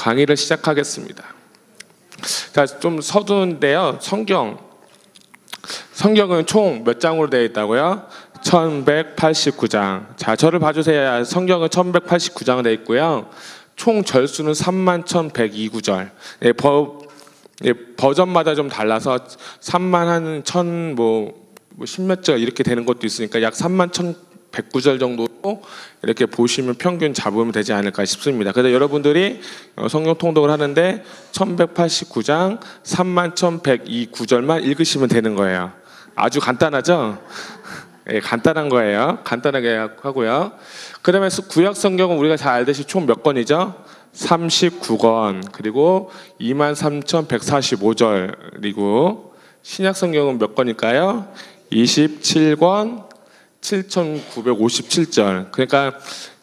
강의를 시작하겠습니다. 자, 좀 서두인데요. 성경은 총 몇 장으로 되어 있다고요? 1189장. 자, 저를 봐주세요. 성경은 1189장 되어 있고요. 총 절수는 31,102구절. 버전마다 좀 달라서 3만 한 1000 10몇 절 이렇게 되는 것도 있으니까 약 31,100구절 정도로 이렇게 보시면 평균 잡으면 되지 않을까 싶습니다. 그래서 여러분들이 성경 통독을 하는데 1189장 31,102구절만 읽으시면 되는 거예요. 아주 간단하죠? 예, 간단한 거예요. 간단하게 하고요. 그 다음에 구약 성경은 우리가 잘 알듯이 총 몇 권이죠? 39권. 그리고 23,145절이고 신약 성경은 몇 권일까요? 27권 7,957절. 그러니까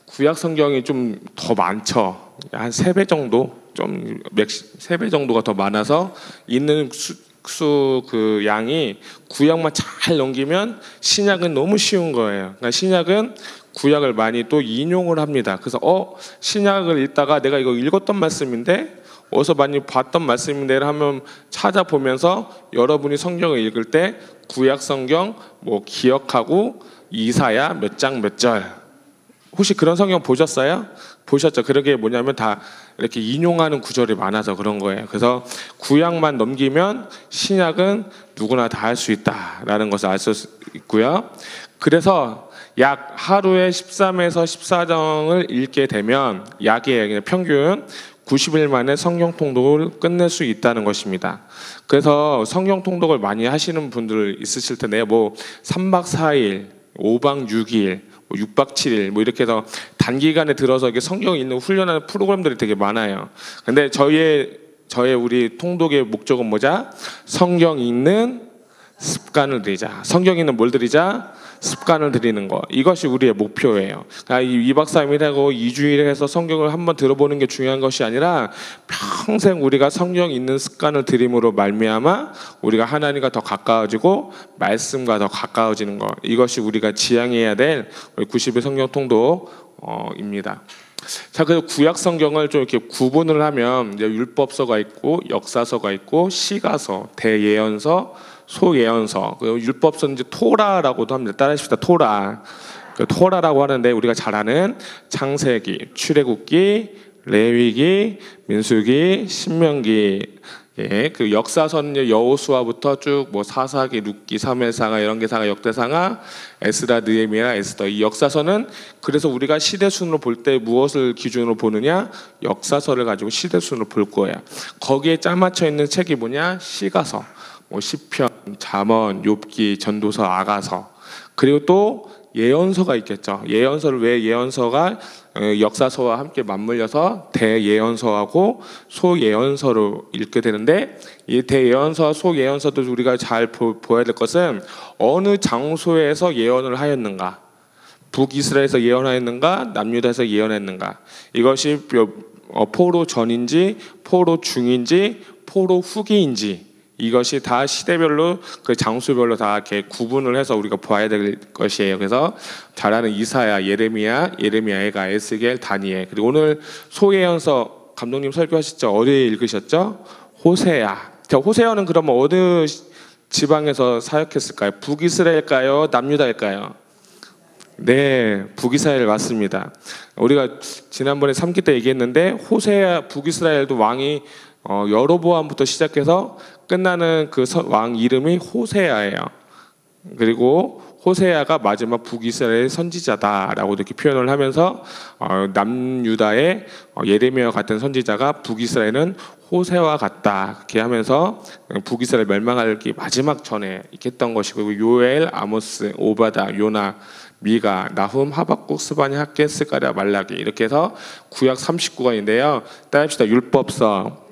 구약 성경이 좀 더 많죠. 한 3배 정도, 좀 3배 정도가 더 많아서 있는 그 양이 구약만 잘 넘기면 신약은 너무 쉬운 거예요. 그러니까 신약은 구약을 많이 또 인용을 합니다. 그래서 신약을 읽다가 내가 이거 읽었던 말씀인데 어디서 많이 봤던 말씀인데를 하면 찾아보면서 여러분이 성경을 읽을 때 구약 성경 기억하고 이사야 몇 장 몇 절 혹시 그런 성경 보셨어요? 보셨죠? 그러게 뭐냐면 다 이렇게 인용하는 구절이 많아서 그런 거예요. 그래서 구약만 넘기면 신약은 누구나 다 할 수 있다라는 것을 알 수 있고요. 그래서 약 하루에 13에서 14장을 읽게 되면 약의 평균 90일 만에 성경 통독을 끝낼 수 있다는 것입니다. 그래서 성경 통독을 많이 하시는 분들 있으실 텐데요. 3박 4일, 5박 6일, 6박 7일 이렇게 해서 단기간에 들어서 이렇게 성경 읽는 훈련하는 프로그램들이 되게 많아요. 근데 저희 우리 통독의 목적은 뭐죠? 성경 읽는 습관을 들이자. 성경 읽는 뭘 들이자? 습관을 들이는 거. 이것이 우리의 목표예요. 그러니까 2박 3일 하고 2주일 해서 성경을 한번 들어보는 게 중요한 것이 아니라 평생 우리가 성경 읽는 습관을 들임으로 말미암아 우리가 하나님과 더 가까워지고 말씀과 더 가까워지는 거. 이것이 우리가 지향해야 될 90일 성경 통독입니다. 자, 그래서 구약 성경을 좀 이렇게 구분을 하면 이제 율법서가 있고 역사서가 있고 시가서, 대예언서, 소예언서, 율법서는 이제 토라라고도 합니다. 따라하십시다. 토라. 토라라고 하는데 우리가 잘 아는 창세기, 출애굽기, 레위기, 민수기, 신명기. 예, 그 역사서는 여호수아부터 쭉 사사기, 룻기, 사무엘상하, 열왕기상하, 역대상하, 에스라, 느헤미야, 에스더. 이 역사서는 그래서 우리가 시대순으로 볼 때 무엇을 기준으로 보느냐? 역사서를 가지고 시대순으로 볼 거예요. 거기에 짜맞춰 있는 책이 뭐냐? 시가서. 시편, 잠언, 욥기, 전도서, 아가서. 그리고 또 예언서가 있겠죠. 예언서를 왜 예언서가 역사서와 함께 맞물려서 대예언서하고 소예언서로 읽게 되는데 이 대예언서와 소예언서도 우리가 잘 보아야 될 것은 어느 장소에서 예언을 하였는가, 북이스라엘에서 예언하였는가, 남유다에서 예언했는가. 이것이 포로 전인지 포로 중인지 포로 후기인지 이것이 다 시대별로 그 장소별로 다 이렇게 구분을 해서 우리가 봐야 될 것이에요. 그래서 잘 아는 이사야, 예레미야, 예레미야가, 에스겔, 다니엘. 그리고 오늘 소예언서 감독님 설교하셨죠? 어디에 읽으셨죠? 호세아. 자, 호세아는 그러면 어느 지방에서 사역했을까요? 북이스라엘일까요? 남유다일까요? 네, 북이스라엘 맞습니다. 우리가 지난번에 3기 때 얘기했는데 호세아, 북이스라엘도 왕이 여로보암부터 시작해서 끝나는 그 왕 이름이 호세아예요. 그리고 호세아가 마지막 북이스라엘 선지자다라고 이렇게 표현을 하면서 남유다의 예레미야 같은 선지자가 북이스라엘은 호세와 같다 이렇게 하면서 북이스라엘 멸망하기 마지막 전에 이렇게 했던 것이고 요엘, 아모스, 오바다, 요나, 미가, 나훔, 하박국, 스바냐, 학개, 스가랴, 말라기 이렇게 해서 구약 39권인데요. 따라합시다. 율법서,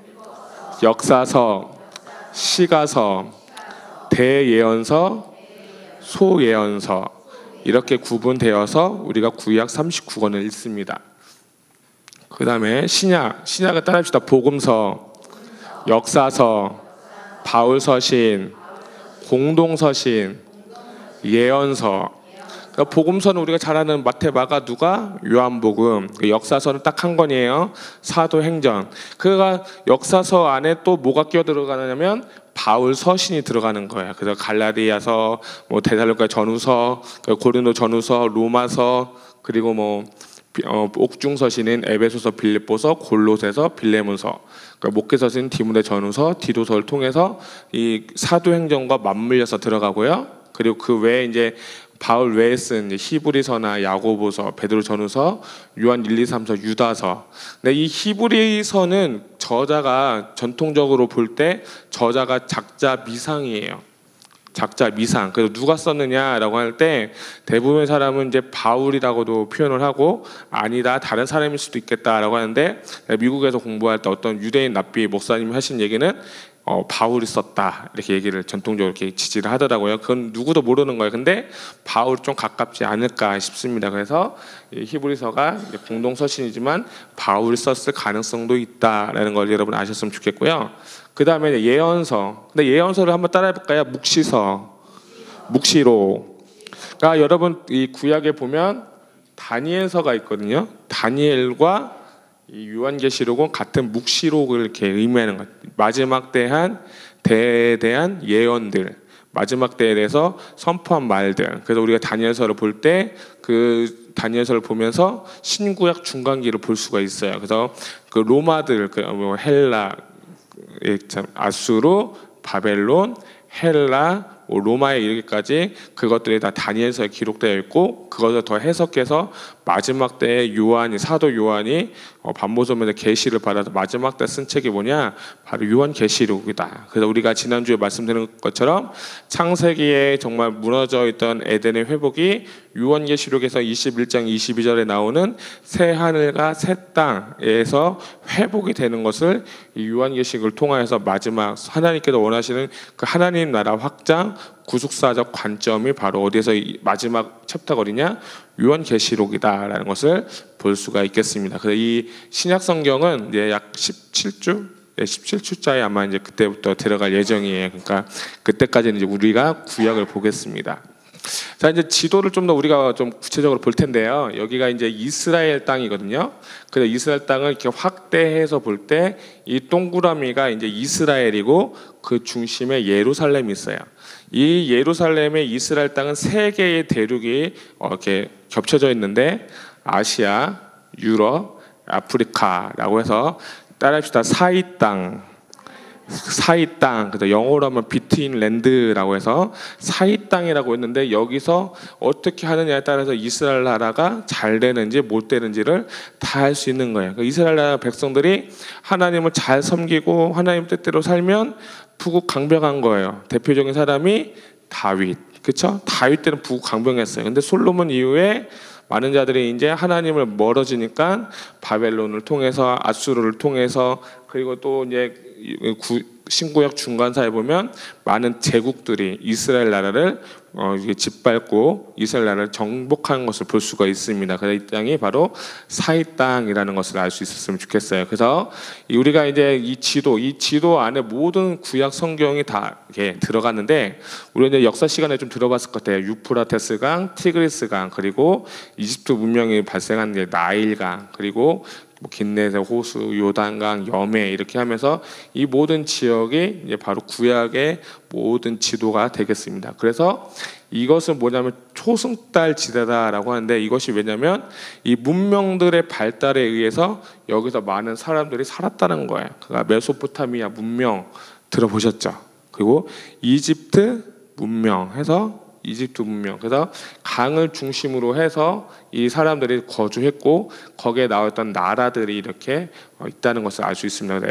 역사서, 시가서, 대예언서, 소예언서 이렇게 구분되어서 우리가 구약 39권을 읽습니다. 그 다음에 신약을 따라합시다. 복음서, 역사서, 바울서신, 공동서신, 예언서. 그러니까 복음서는 우리가 잘 아는 마태, 마가, 누가, 요한복음. 그 역사서는 딱 한 권이에요. 사도행전. 그가 역사서 안에 또 뭐가 끼어 들어가냐면 바울 서신이 들어가는 거예요. 그래서 갈라디아서, 뭐 데살로니가 전후서, 고린도 전후서, 로마서, 그리고 뭐 옥중서신인 에베소서, 빌립보서, 골로새서, 빌레몬서, 그러니까 목회서신 디모데 전후서, 디도서를 통해서 이 사도행전과 맞물려서 들어가고요. 그리고 그 외에 이제 바울 외에 쓴 히브리서나 야고보서, 베드로 전후서, 요한 1, 2, 3서, 유다서. 근데 이 히브리서는 저자가 전통적으로 볼 때 저자가 작자 미상이에요. 작자 미상. 그래서 누가 썼느냐라고 할 때 대부분의 사람은 이제 바울이라고도 표현을 하고 아니다 다른 사람일 수도 있겠다라고 하는데, 미국에서 공부할 때 어떤 유대인 랍비 목사님이 하신 얘기는 바울이 썼다 이렇게 얘기를 전통적으로 이렇게 지지를 하더라고요. 그건 누구도 모르는 거예요. 근데 바울 좀 가깝지 않을까 싶습니다. 그래서 이 히브리서가 공동 서신이지만 바울이 썼을 가능성도 있다라는 걸 여러분 아셨으면 좋겠고요. 그 다음에 예언서. 근데 예언서를 한번 따라해 볼까요? 묵시서, 묵시록. 그러니까 여러분 이 구약에 보면 다니엘서가 있거든요. 다니엘과 이 요한계시록은 같은 묵시록을 이렇게 의미하는 것. 마지막 때에 대한 예언들, 마지막 때에 대해서 선포한 말들. 그래서 우리가 다니엘서를 볼 때 그 다니엘서를 보면서 신구약 중간기를 볼 수가 있어요. 그래서 그 로마들, 헬라, 아수르, 바벨론, 헬라, 로마에 이르기까지 그것들이 다 다니엘서에 기록되어 있고, 그것을 더 해석해서 마지막 때에 요한이, 사도 요한이 반모섬에서 계시를 받아서 마지막 때 쓴 책이 뭐냐, 바로 요한계시록이다. 그래서 우리가 지난주에 말씀드린 것처럼 창세기에 정말 무너져 있던 에덴의 회복이 요한계시록에서 21장 22절에 나오는 새 하늘과 새 땅에서 회복이 되는 것을 이 요한계시록을 통하여서 마지막 하나님께서 원하시는 그 하나님 나라 확장, 구속사적 관점이 바로 어디에서 마지막 챕터거리냐, 요한계시록이다라는 것을 볼 수가 있겠습니다. 그래서 이 신약 성경은 이제 약 17주, 17주짜리 아마 이제 그때부터 들어갈 예정이에요. 그러니까 그때까지는 이제 우리가 구약을 보겠습니다. 자, 이제 지도를 좀 더 우리가 좀 구체적으로 볼 텐데요. 여기가 이제 이스라엘 땅이거든요. 그래서 이스라엘 땅을 이렇게 확대해서 볼 때 이 동그라미가 이제 이스라엘이고 그 중심에 예루살렘이 있어요. 이 예루살렘의 이스라엘 땅은 세 개의 대륙이 이렇게 겹쳐져 있는데 아시아, 유럽, 아프리카라고 해서 따라합시다. 사이 땅. 그래서 영어로 하면 비트윈 랜드라고 해서 사이 땅이라고 했는데, 여기서 어떻게 하느냐에 따라서 이스라엘 나라가 잘 되는지 못 되는지를 다 할 수 있는 거예요. 이스라엘 나라 백성들이 하나님을 잘 섬기고 하나님 뜻대로 살면 부국강병한 거예요. 대표적인 사람이 다윗, 그렇죠? 다윗 때는 부국강병했어요. 근데 솔로몬 이후에 많은 자들이 이제 하나님을 멀어지니까 바벨론을 통해서, 아수르를 통해서, 그리고 또 이제 신구약 중간사에 보면 많은 제국들이 이스라엘 나라를 짓밟고 이스라엘 나라를 정복한 것을 볼 수가 있습니다. 그래서 이 땅이 바로 사이 땅이라는 것을 알 수 있었으면 좋겠어요. 그래서 우리가 이제 이 지도 안에 모든 구약 성경이 다 이렇게 들어갔는데, 우리 이제 역사 시간에 좀 들어봤을 것 같아요. 유프라테스 강, 티그리스 강, 그리고 이집트 문명이 발생한 이제 나일 강, 그리고 긴네세 호수, 요단강, 여매 이렇게 하면서 이 모든 지역이 이제 바로 구약의 모든 지도가 되겠습니다. 그래서 이것은 뭐냐면 초승달 지대다라고 하는데, 이것이 왜냐면 이 문명들의 발달에 의해서 여기서 많은 사람들이 살았다는 거예요. 그러니까 메소포타미아 문명 들어보셨죠? 그리고 이집트 문명 해서 이집트 문명, 그래서 강을 중심으로 해서 이 사람들이 거주했고 거기에 나왔던 나라들이 이렇게 있다는 것을 알 수 있습니다.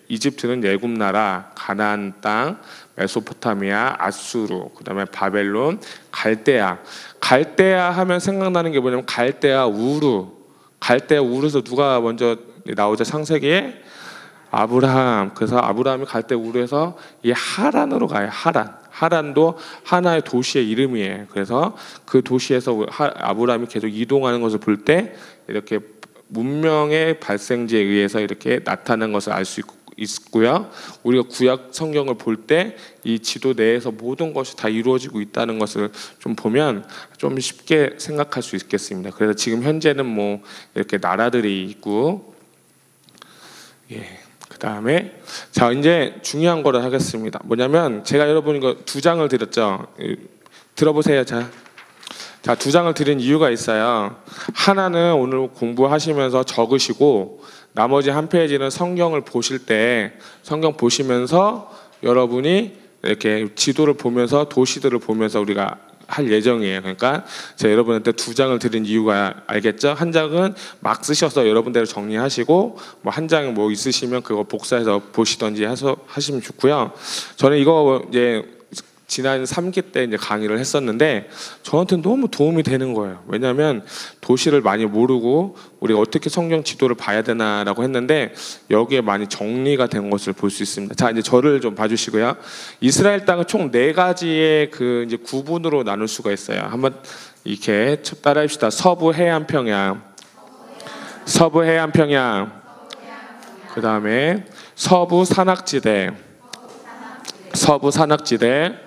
이집트는 애굽 나라, 가나안 땅, 메소포타미아, 아수르, 그다음에 바벨론, 갈대아. 갈대아 하면 생각나는 게 뭐냐면 갈대아 우르. 갈대아 우르에서 누가 먼저 나오죠? 창세기에 아브라함. 그래서 아브라함이 갈대아 우르에서 이 하란으로 가요. 하란도 하나의 도시의 이름이에요. 그래서 그 도시에서 아브라함이 계속 이동하는 것을 볼 때 이렇게 문명의 발생지에 의해서 이렇게 나타나는 것을 알 수 있고요. 우리가 구약 성경을 볼 때 이 지도 내에서 모든 것이 다 이루어지고 있다는 것을 좀 보면 좀 쉽게 생각할 수 있겠습니다. 그래서 지금 현재는 뭐 이렇게 나라들이 있고, 그 다음에 자 이제 중요한 거를 하겠습니다. 뭐냐면 제가 여러분 이거 2장을 드렸죠. 들어보세요. 자 2장을 드린 이유가 있어요. 하나는 오늘 공부하시면서 적으시고, 나머지 한 페이지는 성경을 보실 때 성경 보시면서 여러분이 이렇게 지도를 보면서 도시들을 보면서 우리가 할 예정이에요. 그러니까 제가 여러분한테 2장을 드린 이유가 알겠죠? 한 장은 막 쓰셔서 여러분대로 정리하시고, 뭐 한 장은 뭐 있으시면 그거 복사해서 보시던지 하시면 좋고요. 저는 이거 이제 지난 3기 때 이제 강의를 했었는데 저한테 너무 도움이 되는 거예요. 왜냐하면 도시를 많이 모르고 우리가 어떻게 성경 지도를 봐야 되나라고 했는데 여기에 많이 정리가 된 것을 볼 수 있습니다. 자 이제 저를 좀 봐주시고요. 이스라엘 땅은 총 4가지의 그 이제 구분으로 나눌 수가 있어요. 한번 이렇게 따라합시다. 서부 해안 평야, 서부 해안 평야, 그 다음에 서부 산악지대, 서부 산악지대.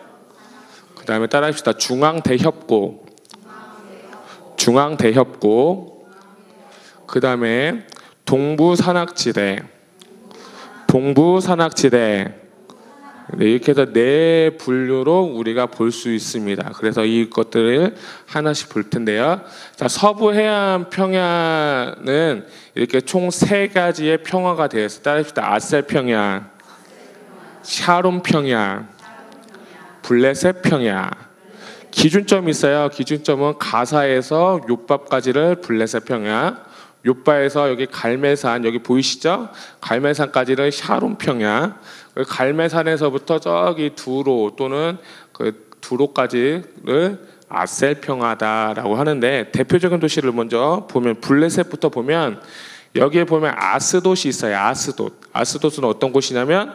그 다음에 따라합시다. 중앙 대협고, 중앙 대협고. 그 다음에 동부 산악지대, 동부 산악지대. 이렇게 해서 4분류로 우리가 볼 수 있습니다. 그래서 이것들을 하나씩 볼 텐데요. 자, 서부 해안 평야는 이렇게 총 3가지의 평야가 되어 있어요. 따라합시다. 아셀 평야, 샤론 평야, 블레셋 평야. 기준점이 있어요. 기준점은 가사에서 욥바까지를 블레셋 평야, 욥바에서 여기 갈멜산, 여기 보이시죠? 갈멜산까지를 샤론 평야, 갈멜산에서부터 저기 두로 또는 그 두로까지를 아셀 평야다라고 하는데, 대표적인 도시를 먼저 보면 블레셋부터 보면 여기에 보면 아스돗이 있어요. 아스돗은 어떤 곳이냐면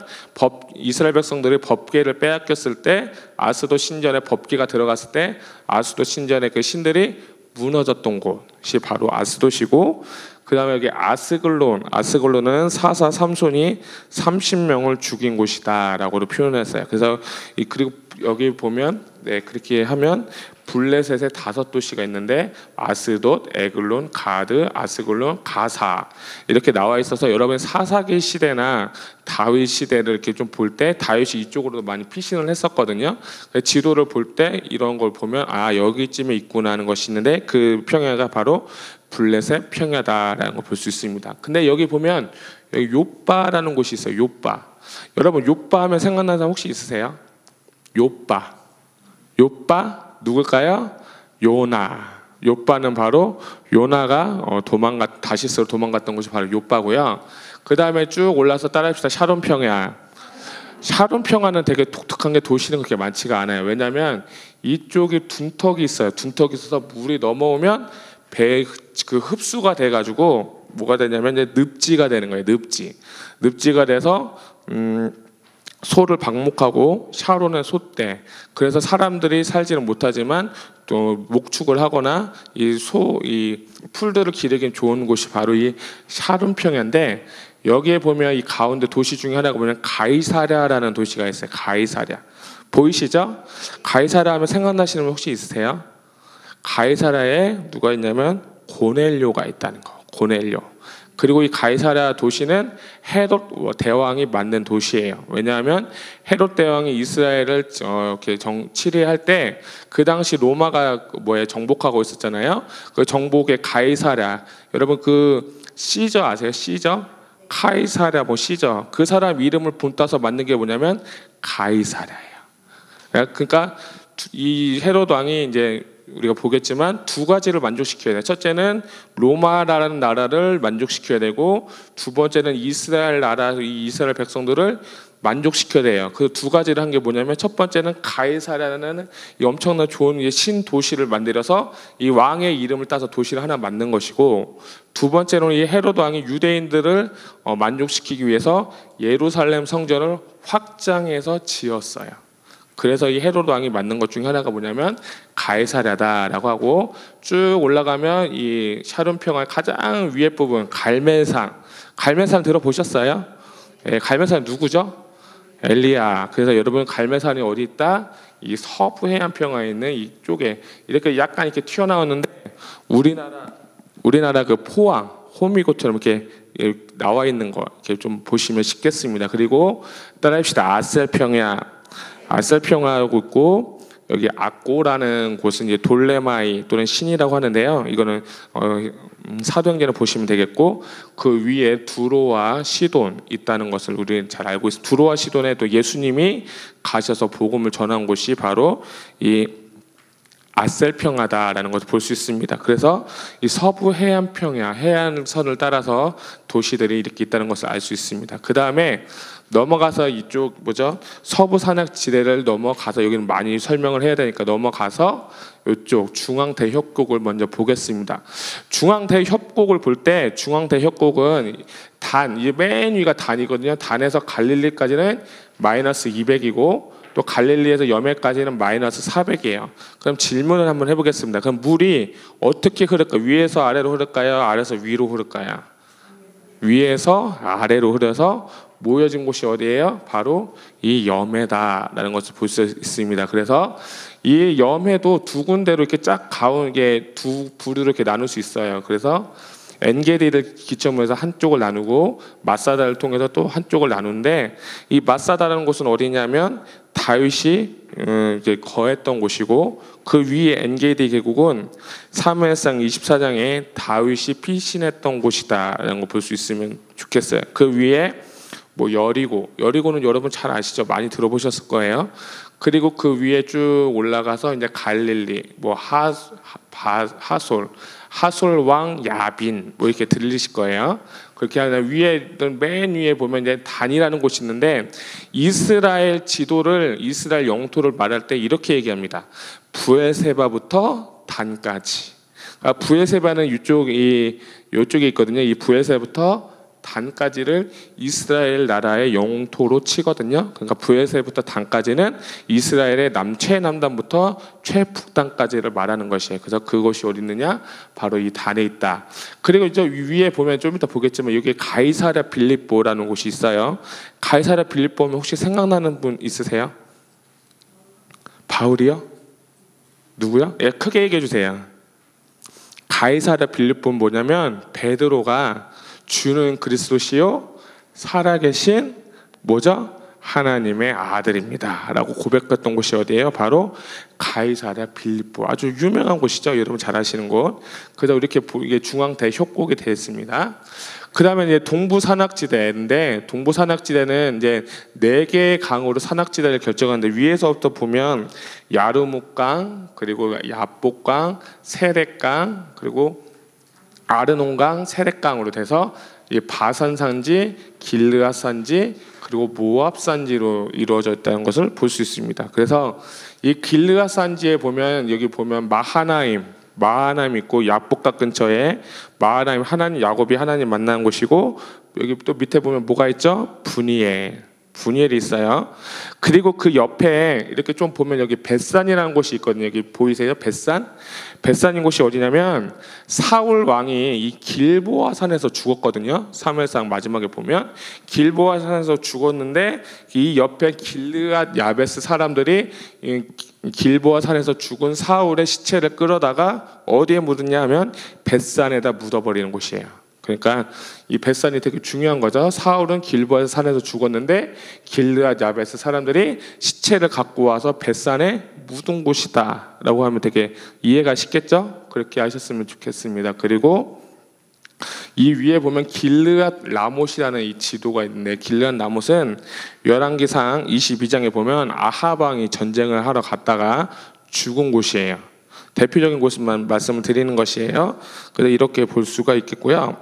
이스라엘 백성들이 법궤를 빼앗겼을 때, 아스돗 신전에 법궤가 들어갔을 때 아스돗 신전의 그 신들이 무너졌던 곳이 바로 아스돗이고, 그 다음에 여기 아스글론은 사사 삼손이 30명을 죽인 곳이다라고도 표현했어요. 그래서 그리고 여기 보면 그렇게 하면 블레셋의 5도시가 있는데 아스돗, 에글론, 가드, 아스글론, 가사 이렇게 나와 있어서 여러분 사사기 시대나 다윗 시대를 이렇게 좀 볼 때 다윗이 이쪽으로 많이 피신을 했었거든요. 지도를 볼 때 이런 걸 보면 아 여기쯤에 있구나 하는 것이 있는데, 그 평야가 바로 블레셋 평야다라는 걸 볼 수 있습니다. 근데 여기 보면 여기 욥바라는 곳이 있어요. 욥바. 여러분 욥바 하면 생각나는 사람 혹시 있으세요? 욥바 누굴까요? 요나. 욥바는 바로 요나가 다시스로 도망갔던 곳이 바로 욥바고요. 그 다음에 쭉 올라서 따라합시다. 샤론 평야. 샤론 평야는 되게 독특한 게 도시는 그렇게 많지가 않아요. 왜냐하면 이쪽에 둔턱이 있어요. 둔턱이 있어서 물이 넘어오면 배 그 흡수가 돼가지고 뭐가 되냐면 이제 늪지가 되는 거예요. 늪지가 돼서 소를 방목하고 샤론의 소떼. 그래서 사람들이 살지는 못하지만 또 목축을 하거나 이 풀들을 기르기 좋은 곳이 바로 이 샤론 평야인데, 여기에 보면 이 가운데 도시 중에 하나가 보면 가이사랴라는 도시가 있어요. 가이사랴 보이시죠? 가이사랴 하면 생각나시는 분 혹시 있으세요? 가이사랴에 누가 있냐면 고넬료가 있다는 거. 고넬료. 그리고 이 가이사랴 도시는 헤롯 대왕이 만든 도시예요. 왜냐하면 헤롯 대왕이 이스라엘을 이렇게 치리할 때 그 당시 로마가 정복하고 있었잖아요. 그 정복의 가이사랴. 여러분 그 시저 아세요? 시저? 카이사랴 시저. 그 사람 이름을 본따서 만든 게 뭐냐면 가이사랴예요. 그러니까 이 헤롯 왕이 이제 우리가 보겠지만 2가지를 만족시켜야 돼요. 첫째는 로마라는 나라를 만족시켜야 되고, 두 번째는 이스라엘 나라, 이 이스라엘 백성들을 만족시켜야 돼요. 그 2가지를 한 게 뭐냐면, 첫 번째는 가이사랴라는 이 엄청난 좋은 신도시를 만들어서 이 왕의 이름을 따서 도시를 하나 만든 것이고, 두 번째로는 이 헤롯 왕이 유대인들을 만족시키기 위해서 예루살렘 성전을 확장해서 지었어요. 그래서 이 헤롯 왕이 만든 것 중에 하나가 뭐냐면 가이사랴다라고 하고, 쭉 올라가면 이 샤론 평야의 가장 위에 부분 갈멜산 들어보셨어요? 갈멜산이 누구죠? 엘리야. 그래서 여러분 갈멜산이 어디 있다? 이 서부 해안평야에 있는 이쪽에 이렇게 약간 이렇게 튀어나왔는데 우리나라 그 포항 호미곶처럼 이렇게 나와 있는 거 이렇게 좀 보시면 쉽겠습니다. 그리고 따라합시다. 아셀평야하고 있고 여기 악고라는 곳은 이제 돌레마이 또는 신이라고 하는데요. 이거는 사도행전을 보시면 되겠고 그 위에 두로와 시돈 있다는 것을 우리는 잘 알고 있습니다. 두로와 시돈에 또 예수님이 가셔서 복음을 전한 곳이 바로 이 아셀평야다라는 것을 볼 수 있습니다. 그래서 이 서부 해안평야 해안선을 따라서 도시들이 이렇게 있다는 것을 알 수 있습니다. 그 다음에 넘어가서 이쪽 서부 산악지대를 넘어가서 여기는 많이 설명을 해야 되니까 넘어가서 이쪽 중앙대협곡을 먼저 보겠습니다. 중앙대협곡을 볼 때 중앙대협곡은 이게 맨 위가 단이거든요. 단에서 갈릴리까지는 마이너스 200이고 또 갈릴리에서 여매까지는 마이너스 400이에요. 그럼 질문을 한번 해보겠습니다. 그럼 물이 어떻게 흐를까? 위에서 아래로 흐를까요? 아래에서 위로 흐를까요? 위에서 아래로 흐려서 모여진 곳이 어디예요? 바로 이 여매다라는 것을 볼 수 있습니다. 그래서 이 여매도 두 군데로 이렇게 쫙 가운데 두 부류로 이렇게 나눌 수 있어요. 그래서 엔게디를 기점으로 해서 한쪽을 나누고 마사다를 통해서 또 한쪽을 나누는데 이 마사다라는 곳은 어디냐면 다윗이 이제 거했던 곳이고 그 위에 엔게디 계곡은 사무엘상 24장에 다윗이 피신했던 곳이다라는 거 볼 수 있으면 좋겠어요. 그 위에 여리고는 여러분 잘 아시죠? 많이 들어보셨을 거예요. 그리고 그 위에 쭉 올라가서 이제 갈릴리, 하솔 왕 야빈 이렇게 들리실 거예요. 그렇게 하면 맨 위에 보면 이제 단이라는 곳이 있는데 이스라엘 영토를 말할 때 이렇게 얘기합니다. 부에세바부터 단까지. 그러니까 부에세바는 이쪽에 있거든요. 이 부에세부터 단까지를 이스라엘 나라의 영토로 치거든요. 그러니까 부에세부터 단까지는 이스라엘의 최남단부터 최북단까지를 말하는 것이에요. 그래서 그것이 어디 있느냐? 바로 이 단에 있다. 그리고 이제 위에 보면 좀 이따 보겠지만 여기 가이사랴 빌립보라는 곳이 있어요. 가이사랴 빌립보면 혹시 생각나는 분 있으세요? 바울이요? 누구요? 크게 얘기해 주세요. 가이사랴 빌립보는 뭐냐면 베드로가 주는 그리스도시요 살아계신 하나님의 아들입니다 라고 고백했던 곳이 어디예요? 바로 가이사랴 빌립보. 아주 유명한 곳이죠. 여러분 잘 아시는 곳. 그래서 이렇게 이게 중앙대협곡이 되어 있습니다. 그 다음에 이제 동부산악지대인데 동부산악지대는 이제 4개의 강으로 산악지대를 결정하는데 위에서부터 보면 야르묵강, 그리고 야복강, 세렛강, 그리고 아르논강, 세렛강으로 돼서 이 바산산지, 길르앗산지, 그리고 모압산지로 이루어져 있다는 것을 볼 수 있습니다. 그래서 이 길르앗산지에 보면 여기 보면 마하나임 있고 야복강 근처에 마하나임 야곱이 하나님 만난 곳이고 여기 또 밑에 보면 뭐가 있죠? 분이엘이 있어요. 그리고 그 옆에 이렇게 좀 보면 여기 벳산이라는 곳이 있거든요. 여기 보이세요? 벳산인 곳이 어디냐면 사울 왕이 이 길보아 산에서 죽었거든요. 사무엘상 마지막에 보면 길보아 산에서 죽었는데 이 옆에 길르앗 야베스 사람들이 길보아 산에서 죽은 사울의 시체를 끌어다가 어디에 묻었냐 하면 벳산에다 묻어버리는 곳이에요. 그러니까 이 벳산이 되게 중요한 거죠. 사울은 길보아 산에서 죽었는데 길르앗 야베스 사람들이 시체를 갖고 와서 벳산에 묻은 곳이다 라고 하면 되게 이해가 쉽겠죠? 그렇게 하셨으면 좋겠습니다. 그리고 이 위에 보면 길르앗 라못이라는 이 지도가 있는데 길르앗 라못은 열왕기상 22장에 보면 아합 왕이 전쟁을 하러 갔다가 죽은 곳이에요. 대표적인 곳만 말씀을 드리는 것이에요. 그래서 이렇게 볼 수가 있겠고요.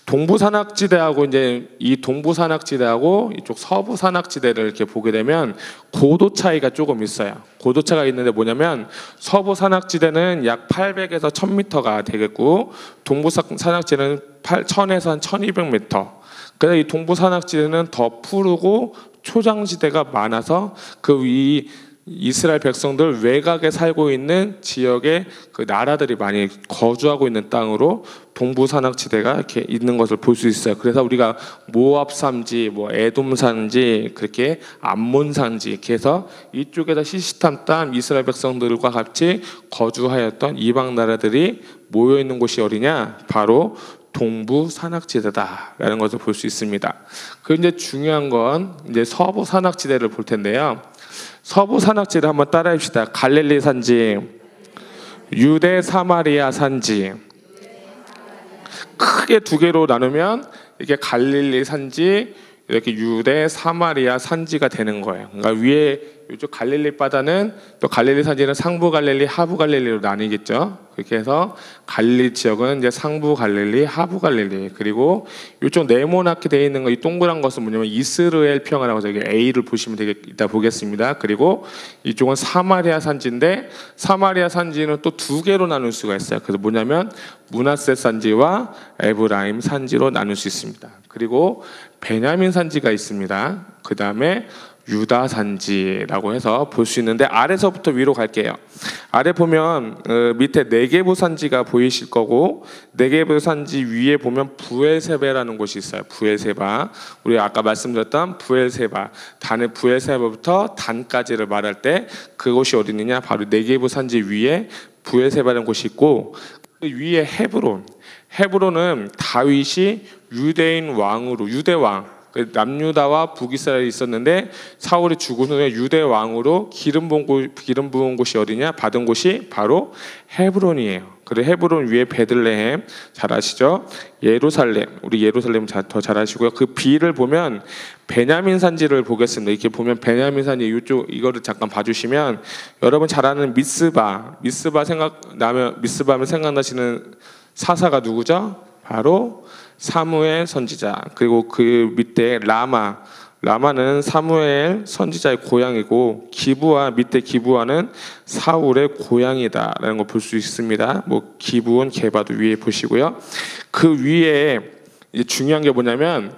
동부산악지대하고 이제 이 동부산악지대하고 이쪽 서부산악지대를 이렇게 보게 되면 고도 차이가 조금 있어요. 고도 차이가 있는데 뭐냐면 서부산악지대는 약 800에서 1000m가 되겠고 동부산악지대는 1000에서 한 1200m. 그래서 이 동부산악지대는 더 푸르고 초장지대가 많아서 그 위 이스라엘 백성들 외곽에 살고 있는 지역에 그 나라들이 많이 거주하고 있는 땅으로 동부 산악지대가 이렇게 있는 것을 볼 수 있어요. 그래서 우리가 모압 산지, 뭐 에돔 산지, 그렇게 암몬 산지 이렇게 해서 이쪽에다 시시탐 땅 이스라엘 백성들과 같이 거주하였던 이방 나라들이 모여 있는 곳이 어디냐? 바로 동부 산악지대다라는 것을 볼 수 있습니다. 그 이제 중요한 건 이제 서부 산악지대를 볼 텐데요. 서부 산악지대 한번 따라합시다. 갈릴리 산지, 유대 사마리아 산지. 크게 두 개로 나누면 이게 갈릴리 산지, 이렇게 유대 사마리아 산지가 되는 거예요. 그러니까 위에 이쪽 갈릴리 바다는 또 갈릴리 산지는 상부 갈릴리, 하부 갈릴리로 나뉘겠죠. 그렇게 해서 갈릴리 지역은 이제 상부 갈릴리, 하부 갈릴리. 그리고 이쪽 네모나게 되어 있는 거, 이 동그란 것은 뭐냐면 이스라엘 평화라고 해서 A를 보시면 되겠다 보겠습니다. 그리고 이쪽은 사마리아 산지인데 사마리아 산지는 또 두 개로 나눌 수가 있어요. 그래서 뭐냐면 므낫세 산지와 에브라임 산지로 나눌 수 있습니다. 그리고 베냐민 산지가 있습니다. 그 다음에 유다 산지라고 해서 볼 수 있는데 아래서부터 위로 갈게요. 아래 보면 밑에 네게부 산지가 보이실 거고 네게부 산지 위에 보면 부엘세바라는 곳이 있어요. 부엘세바. 우리 아까 말씀드렸던 부엘세바. 단의 부엘세바부터 단까지를 말할 때 그곳이 어디 있느냐? 바로 네게부 산지 위에 부엘세바라는 곳이 있고 그 위에 헤브론. 헤브론은 다윗이 유대인 왕으로 유대 왕 남유다와 북이스라엘이 있었는데 사울이 죽은 후에 유대 왕으로 기름 부은 곳이 어디냐? 받은 곳이 바로 헤브론이에요. 그리고 헤브론 위에 베들레헴 잘 아시죠? 예루살렘 우리 예루살렘 더 잘 아시고요. 그 B를 보면 베냐민 산지를 보겠습니다. 이렇게 보면 베냐민 산지 이쪽 이거를 잠깐 봐주시면 여러분 잘 아는 미스바하면 생각나시는 사사가 누구죠? 바로 사무엘 선지자. 그리고 그 밑에 라마는 사무엘 선지자의 고향이고 기브아 밑에 기브아는 사울의 고향이다라는 걸 볼 수 있습니다. 뭐 기브온 게바도 위에 보시고요. 그 위에 중요한 게 뭐냐면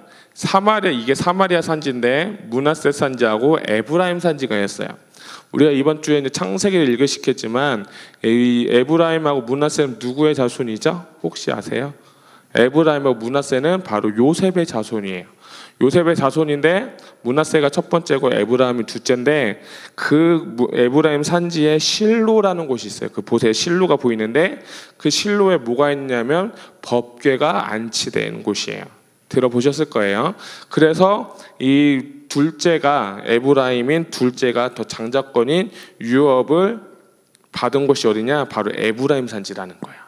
이게 사마리아 산지인데 므낫세 산지하고 에브라임 산지가 있어요. 우리가 이번 주에 이제 창세기를 읽으시겠지만 이 에브라임하고 므낫세는 누구의 자손이죠? 혹시 아세요? 에브라임하고 므낫세는 바로 요셉의 자손이에요. 요셉의 자손인데 므낫세가 첫 번째고 에브라임이 둘째인데 그 에브라임 산지에 실로라는 곳이 있어요. 그 보세요. 실로가 보이는데 그 실로에 뭐가 있냐면 법궤가 안치된 곳이에요. 들어보셨을 거예요. 그래서 이 둘째가 에브라임인 둘째가 더 장자권인 유업을 받은 곳이 어디냐? 바로 에브라임 산지라는 거예요.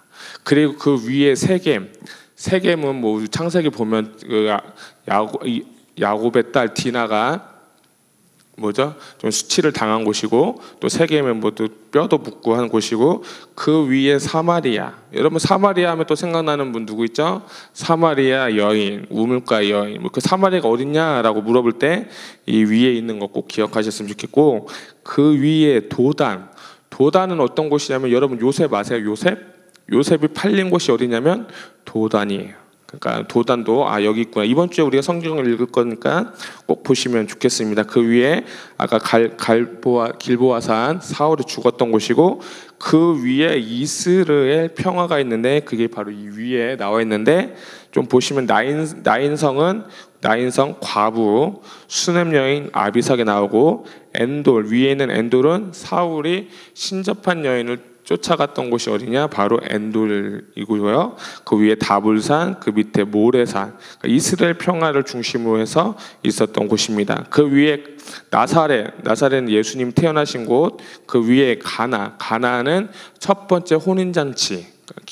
그리고 그 위에 세겜은 뭐 창세기 보면 그 야곱의 딸 디나가 뭐죠? 좀 수치를 당한 곳이고 또 세겜은 뭐 또 뼈도 묻고 한 곳이고 그 위에 사마리아. 여러분 사마리아 하면 또 생각나는 분 누구 있죠? 사마리아 여인, 우물가 여인. 그 사마리아가 어딨냐라고 물어볼 때 이 위에 있는 거 꼭 기억하셨으면 좋겠고 그 위에 도단은 어떤 곳이냐면 여러분 요셉 아세요? 요셉이 팔린 곳이 어디냐면 도단이에요. 그러니까 도단도 여기 있구나. 이번 주에 우리가 성경을 읽을 거니까 꼭 보시면 좋겠습니다. 그 위에 아까 길보아산 사울이 죽었던 곳이고 그 위에 이스라엘 평화가 있는데 그게 바로 이 위에 나와 있는데 좀 보시면 나인성 과부 수넴 여인 아비삭이 나오고 위에 있는 엔돌은 사울이 신접한 여인을 쫓아갔던 곳이 어디냐? 바로 엔돌이고요. 그 위에 다불산, 그 밑에 모레산, 그러니까 이스라엘 평화를 중심으로 해서 있었던 곳입니다. 그 위에 나사렛은 예수님 태어나신 곳, 그 위에 가나는 첫 번째 혼인잔치,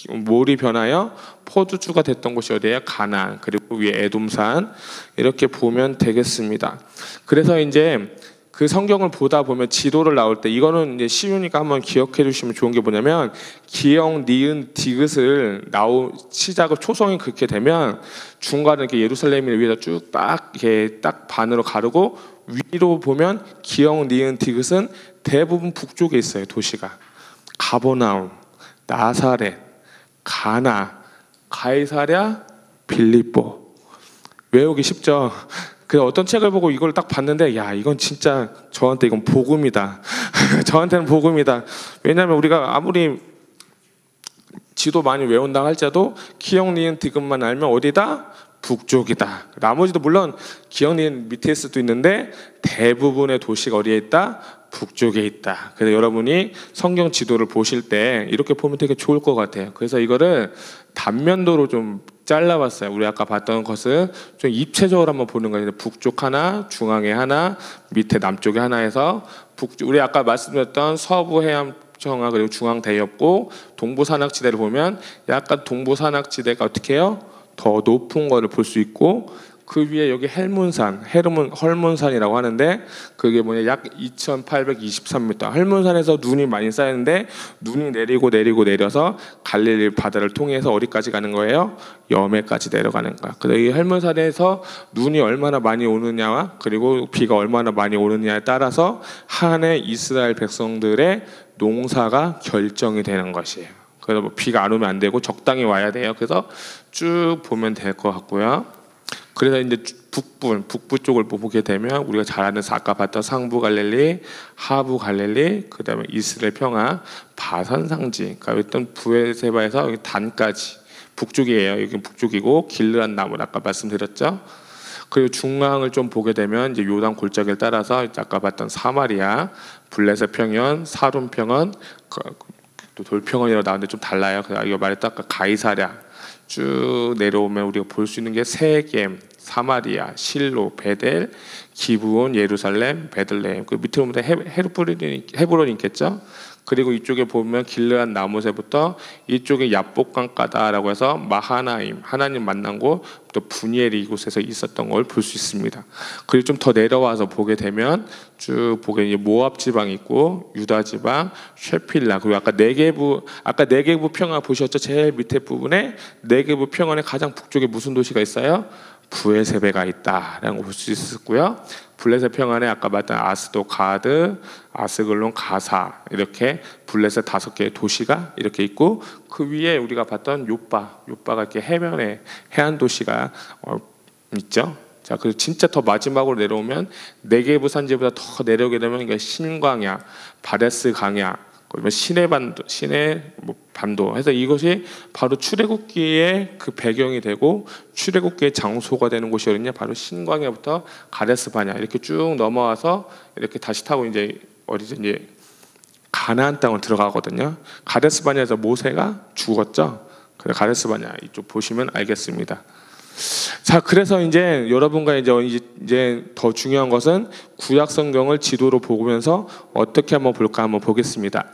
몰이 변하여 포도주가 됐던 곳이 어디예요? 가나안. 그리고 위에 에돔산. 이렇게 보면 되겠습니다. 그래서 이제 그 성경을 보다 보면 지도를 나올 때 이거는 이제 쉬우니까 한번 기억해 주시면 좋은 게 뭐냐면 기역, 니은, 디귿을 시작을 초성이 그렇게 되면 중간에 이렇게 예루살렘을 위에다 쭉 이렇게 딱 반으로 가르고 위로 보면 기역, 니은, 디귿은 대부분 북쪽에 있어요. 도시가 가버나움, 나사렛, 가나, 가이사랴, 빌립보. 외우기 쉽죠? 그 어떤 책을 보고 이걸 딱 봤는데 야 이건 진짜 저한테 이건 복음이다. 저한테는 복음이다. 왜냐하면 우리가 아무리 지도 많이 외운다 할지라도 기역 니은 디귿만 알면 어디다? 북쪽이다. 나머지도 물론 기역 니은 밑에 있을 수도 있는데 대부분의 도시가 어디에 있다? 북쪽에 있다. 그래서 여러분이 성경 지도를 보실 때 이렇게 보면 되게 좋을 것 같아요. 그래서 이거를 단면도로 좀 잘라봤어요. 우리 아까 봤던 것을 좀 입체적으로 한번 보는 거예요. 북쪽 하나, 중앙에 하나, 밑에 남쪽에 하나 해서 우리 아까 말씀드렸던 서부 해안 청하 그리고 중앙 대엽고 동부 산악지대를 보면 약간 동부 산악지대가 어떻게 해요? 더 높은 거를 볼 수 있고 그 위에 여기 헐문산이라고 하는데 그게 뭐냐 약 2,823m. 헐문산에서 눈이 많이 쌓이는데 눈이 내려서 갈릴리 바다를 통해서 어디까지 가는 거예요? 여매까지 내려가는 거야. 그래서 이 헐문산에서 눈이 얼마나 많이 오느냐와 그리고 비가 얼마나 많이 오느냐에 따라서 한 해 이스라엘 백성들의 농사가 결정이 되는 것이에요. 그래서 뭐 비가 안 오면 안 되고 적당히 와야 돼요. 그래서 쭉 보면 될 것 같고요. 그래서 이제 북부 쪽을 보게 되면 우리가 잘 아는 아까 봤던 상부 갈릴리, 하부 갈릴리, 그다음에 이스라엘 평화, 바산 상지, 그러니까 어떤 부에세바에서 단까지 북쪽이에요. 여기 북쪽이고 길르앗 나무 아까 말씀드렸죠. 그리고 중앙을 좀 보게 되면 이제 요단 골짜기를 따라서 아까 봤던 사마리아, 블레셋 평원, 사론 평원, 또 돌평원이라고 나오는데 좀 달라요. 이거 말했던 아까 가이사랴 쭉 내려오면 우리가 볼 수 있는 게 세겜, 사마리아, 실로, 베델, 기브온, 예루살렘, 베들레헴. 그 밑에 보면 헤브론이 있겠죠. 그리고 이쪽에 보면 길르앗 나무새부터 이쪽에 야복강가다라고 해서 마하나임 하나님 만난 곳, 또 분이엘이 이곳에서 있었던 걸 볼 수 있습니다. 그리고 좀 더 내려와서 보게 되면 쭉 보게 모압 지방 있고 유다 지방, 쉐필라 그리고 아까 네게부 평화 보셨죠? 제일 밑에 부분에 네게부 평원의 가장 북쪽에 무슨 도시가 있어요? 부에세베가 있다라는 걸 볼 수 있었고요. 블레셋 평안에 아까 봤던 아스도 가드, 아스글론 가사 이렇게 블레셋 5개의 도시가 이렇게 있고 그 위에 우리가 봤던 요빠가 이렇게 해변에 해안 도시가 있죠. 자, 그리고 진짜 더 마지막으로 내려오면 네게부 산지보다 더 내려오게 되면 이게 신광야, 바데스 강야, 그러면 시내 반도 해서 이것이 바로 출애굽기의 그 배경이 되고 출애굽기의 장소가 되는 곳이 어디냐 바로 신광야부터 가데스 바냐 이렇게 쭉 넘어와서 이렇게 다시 타고 이제 어디죠 이제 가나안 땅으로 들어가거든요. 가데스 바냐에서 모세가 죽었죠. 그래서 가데스 바냐 이쪽 보시면 알겠습니다. 자, 그래서 이제 여러분과 이제 더 중요한 것은 구약 성경을 지도로 보면서 어떻게 한번 볼까 한번 보겠습니다.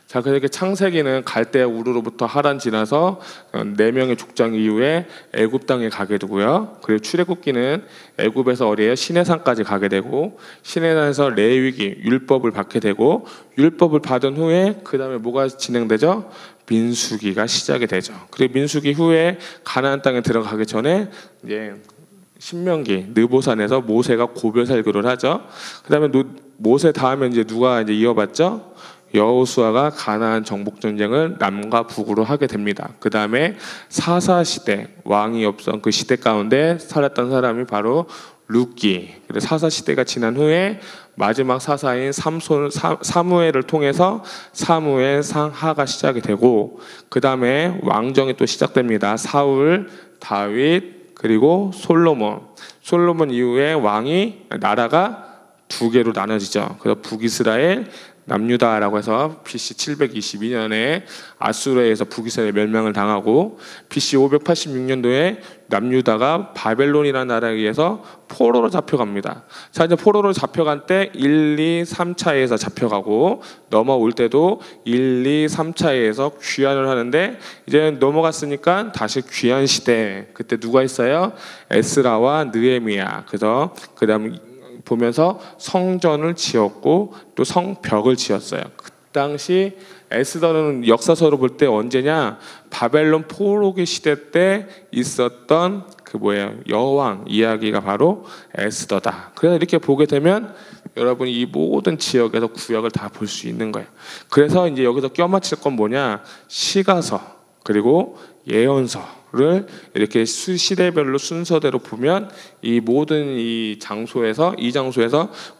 자, 그렇게 창세기는 갈대아 우르로부터 하란 지나서 4명의 족장 이후에 애굽 땅에 가게 되고요. 그리고 출애굽기는 애굽에서 어디에요? 시내산까지 가게 되고 시내산에서 레위기 율법을 받게 되고 율법을 받은 후에 그 다음에 뭐가 진행되죠? 민수기가 시작이 되죠. 그리고 민수기 후에 가나안 땅에 들어가기 전에 이제 신명기 느보산에서 모세가 고별살교를 하죠. 그다음에 모세 다음에 이제 누가 이제 이어받죠? 여호수아가 가나안 정복 전쟁을 남과 북으로 하게 됩니다. 그 다음에 사사 시대 왕이 없던 그 시대 가운데 살았던 사람이 바로 룻기. 그래서 사사 시대가 지난 후에 마지막 사사인 사무엘을 통해서 사무엘 상하가 시작이 되고 그 다음에 왕정이 또 시작됩니다. 사울, 다윗 그리고 솔로몬 이후에 왕이 나라가 2개로 나눠지죠. 그래서 북이스라엘 남유다라고 해서 BC 722년에 아수르에서 북이스라엘 멸망을 당하고 BC 586년도에 남유다가 바벨론이라는 나라에 의해서 포로로 잡혀갑니다. 자, 이제 포로로 잡혀간 때 1, 2, 3차에서 잡혀가고 넘어올 때도 1, 2, 3차에서 귀환을 하는데 이제 넘어갔으니까 다시 귀환 시대. 그때 누가 있어요? 에스라와 느헤미야. 그래서 그다음 보면서 성전을 지었고 또 성벽을 지었어요. 그 당시 에스더는 역사서로 볼 때 언제냐? 바벨론 포로기 시대 때 있었던 그 여왕 이야기가 바로 에스더다. 그래서 이렇게 보게 되면 여러분이 이 모든 지역에서 구약을 다 볼 수 있는 거예요. 그래서 이제 여기서 껴맞힐 건 뭐냐? 시가서 그리고 예언서를 이렇게 시대별로 순서대로 보면 이 모든 이 장소에서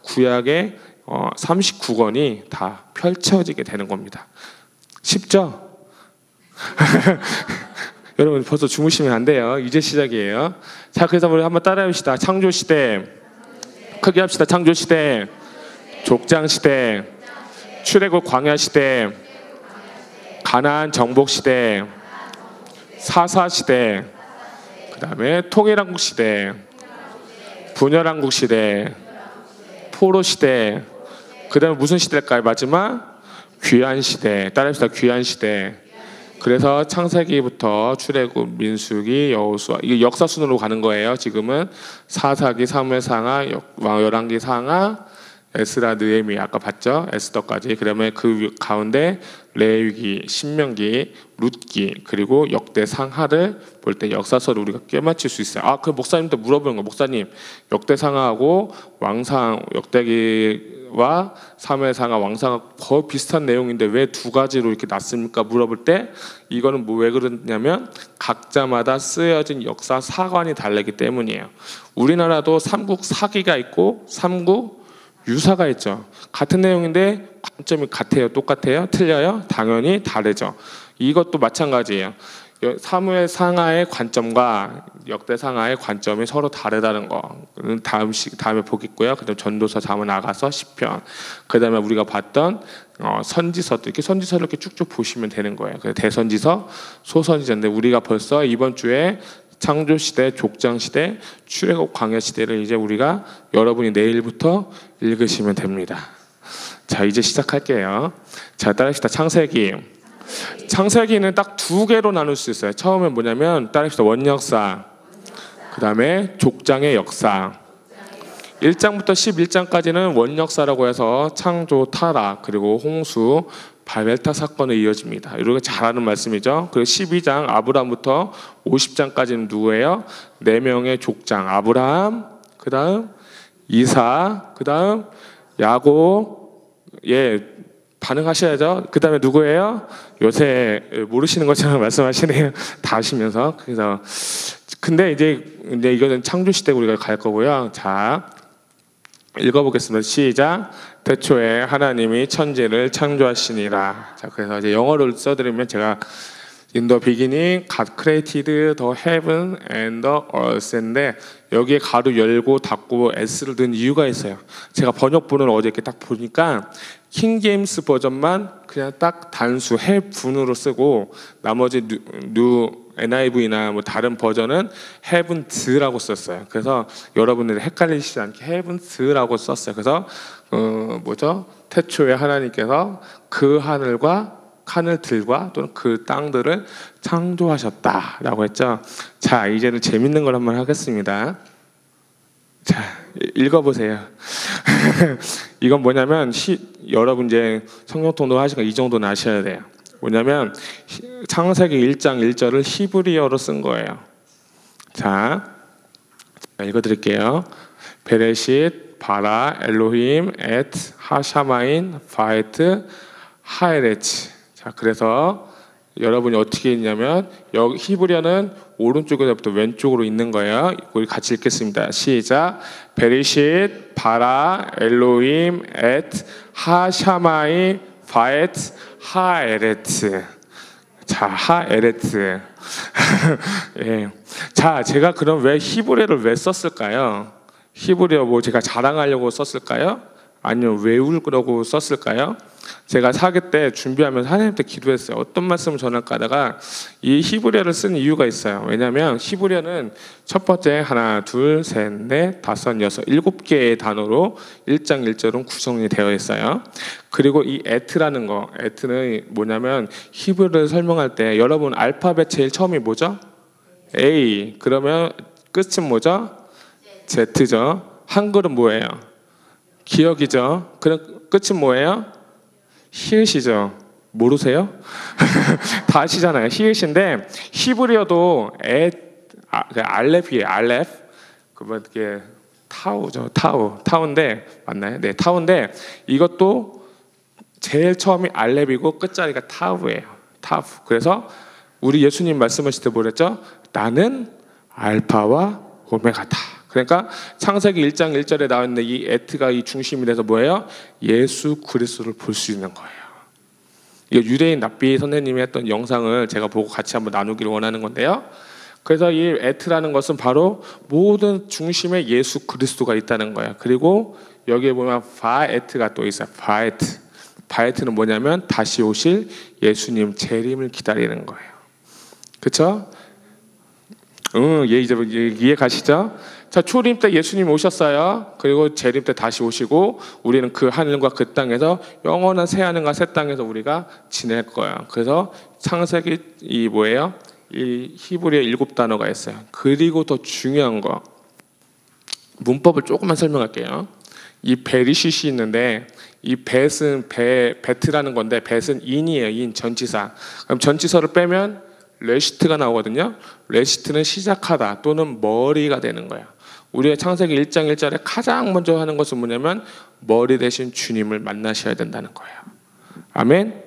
구약의 39권이 다 펼쳐지게 되는 겁니다. 쉽죠? 여러분 벌써 주무시면 안 돼요. 이제 시작이에요. 자, 그래서 우리 한번 따라해봅시다. 창조시대, 크게 합시다. 창조시대, 족장시대, 출애굽 광야시대, 가나안 정복시대, 사사시대, 그 다음에 통일한국시대, 분열한국시대, 포로시대, 그 다음에 무슨 시대일까요? 마지막 귀환시대. 따라합시다. 귀환시대. 그래서 창세기부터 출애굽, 민수기, 여호수아, 이게 역사순으로 가는 거예요. 지금은 사사기, 사무엘상하, 열왕기상하, 에스라, 느헤미야 아까 봤죠? 에스더까지. 그다음에 그 가운데 레위기, 신명기, 룻기, 그리고 역대상하를 볼 때 역사서를 우리가 꿰맞출 수 있어요. 그 목사님도 물어보는 거. 목사님, 역대상하하고 왕상, 역대기와 사무엘상하, 왕상하 거의 비슷한 내용인데 왜 두 가지로 이렇게 놨습니까? 물어볼 때 이거는 왜 그러냐면 각자마다 쓰여진 역사 사관이 다르기 때문이에요. 우리나라도 삼국 사기가 있고 삼국 유사가 있죠. 같은 내용인데 관점이 같아요? 똑같아요? 틀려요? 당연히 다르죠. 이것도 마찬가지예요. 사무엘 상하의 관점과 역대 상하의 관점이 서로 다르다는 거. 다음에 보겠고요. 그다음 전도서 자문 나가서 시편. 그다음에 우리가 봤던 선지서도 이렇게 선지서를 이렇게 쭉쭉 보시면 되는 거예요. 대선지서, 소선지서인데 우리가 벌써 이번 주에 창조시대, 족장시대, 출애굽 광야시대를 이제 우리가 여러분이 내일부터 읽으시면 됩니다. 자, 이제 시작할게요. 자, 따라합시다. 창세기. 창세기는 딱 두 개로 나눌 수 있어요. 처음엔 뭐냐면 따라합시다. 원역사, 그 다음에 족장의 역사. 1장부터 11장까지는 원역사라고 해서 창조, 타락, 그리고 홍수, 바벨탑 사건에 이어집니다. 이렇게 잘 아는 말씀이죠. 그리고 12장 아브라함부터 50장까지는 누구예요? 4명의 족장. 아브라함, 그 다음 이삭, 그 다음 야곱. 예, 반응하셔야죠. 그 다음에 누구예요? 요새 모르시는 것처럼 말씀하시네요. 다 아시면서. 그래서 근데 이제 이거는 창조 시대 우리가 갈 거고요. 자, 읽어보겠습니다. 시작. 태초에 하나님이 천지를 창조하시니라. 자, 그래서 이제 영어를 써드리면 제가 In the beginning, God created the heaven and the earth인데 여기에 가로 열고 닫고 s를 넣은 이유가 있어요. 제가 번역본을 어제 이렇게 딱 보니까 킹제임스 버전만 그냥 딱 단수 heaven으로 쓰고 나머지 뉴 NIV나 뭐 다른 버전은 heavens라고 썼어요. 그래서 여러분들이 헷갈리시지 않게 heavens라고 썼어요. 그래서 뭐죠? 태초에 하나님께서 그 하늘들과 또는 그 땅들을 창조하셨다라고 했죠. 자, 이제는 재밌는 걸 한번 하겠습니다. 자, 읽어보세요. 이건 뭐냐면 여러분 이제 성경통독 하시니까 이 정도는 아셔야 돼요. 뭐냐면 창세기 1장 1절을 히브리어로 쓴 거예요. 자, 읽어드릴게요. 베레싯 바라 엘로힘 엣 하샤마인 바에트 하에레츠. 자, 그래서 여러분이 어떻게 읽냐면 여기 히브리어는 오른쪽에서부터 왼쪽으로 있는 거예요. 우리 같이 읽겠습니다. 시작. 베리싯 바라 엘로힘 엣 하샤마이 바에트 하에레트. 자, 하에레트. 예. 자, 제가 그럼 왜 히브리어를 왜 썼을까요? 히브리어 뭐 제가 자랑하려고 썼을까요? 아니면 외우려고 썼을까요? 제가 사기 때 준비하면서 하나님한테 기도했어요. 어떤 말씀을 전할까 하다가 이 히브리어를 쓴 이유가 있어요. 왜냐하면 히브리어는 첫 번째 하나, 둘, 셋, 넷, 다섯, 여섯, 7개의 단어로 1장 1절은 구성이 되어 있어요. 그리고 이 에트라는 거, 에트는 뭐냐면 히브리어를 설명할 때 여러분 알파벳 제일 처음이 뭐죠? A. 그러면 끝은 뭐죠? Z죠. 한글은 뭐예요? 기억이죠. 그럼 끝은 뭐예요? 히읗이죠. 모르세요? 다 아시잖아요. 히읗인데 히브리어도 알렙이에요. 알렙. 그러면 이게 타우죠. 타우인데 맞나요? 네, 타우인데 이것도 제일 처음이 알렙이고 끝자리가 타우예요. 타우. 그래서 우리 예수님 말씀하실 때 뭐랬죠? 나는 알파와 오메가다. 그러니까 창세기 1장 1절에 나와 있는 이 에트가 이 중심이 돼서 뭐예요? 예수 그리스도를 볼 수 있는 거예요. 이거 유대인 랍비 선생님이 했던 영상을 제가 보고 같이 한번 나누기를 원하는 건데요. 그래서 이 에트라는 것은 바로 모든 중심에 예수 그리스도가 있다는 거예요. 그리고 여기에 보면 바에트가 또 있어요. 바에트는 뭐냐면 다시 오실 예수님 재림을 기다리는 거예요. 그렇죠? 이제 이해 가시죠? 자, 초림 때 예수님 오셨어요. 그리고 재림 때 다시 오시고 우리는 그 하늘과 그 땅에서 영원한 새 하늘과 새 땅에서 우리가 지낼 거예요. 그래서 창세기 이 뭐예요? 이 히브리어 7단어가 있어요. 그리고 더 중요한 거 문법을 조금만 설명할게요. 이 베리쉿이 있는데 이 벳은 베트라는 건데 벳은 인이에요. 인 전치사. 그럼 전치사를 빼면 레시트가 나오거든요. 레시트는 시작하다 또는 머리가 되는 거예요. 우리가 창세기 1장 1절에 가장 먼저 하는 것은 뭐냐면 머리 대신 주님을 만나셔야 된다는 거예요. 아멘.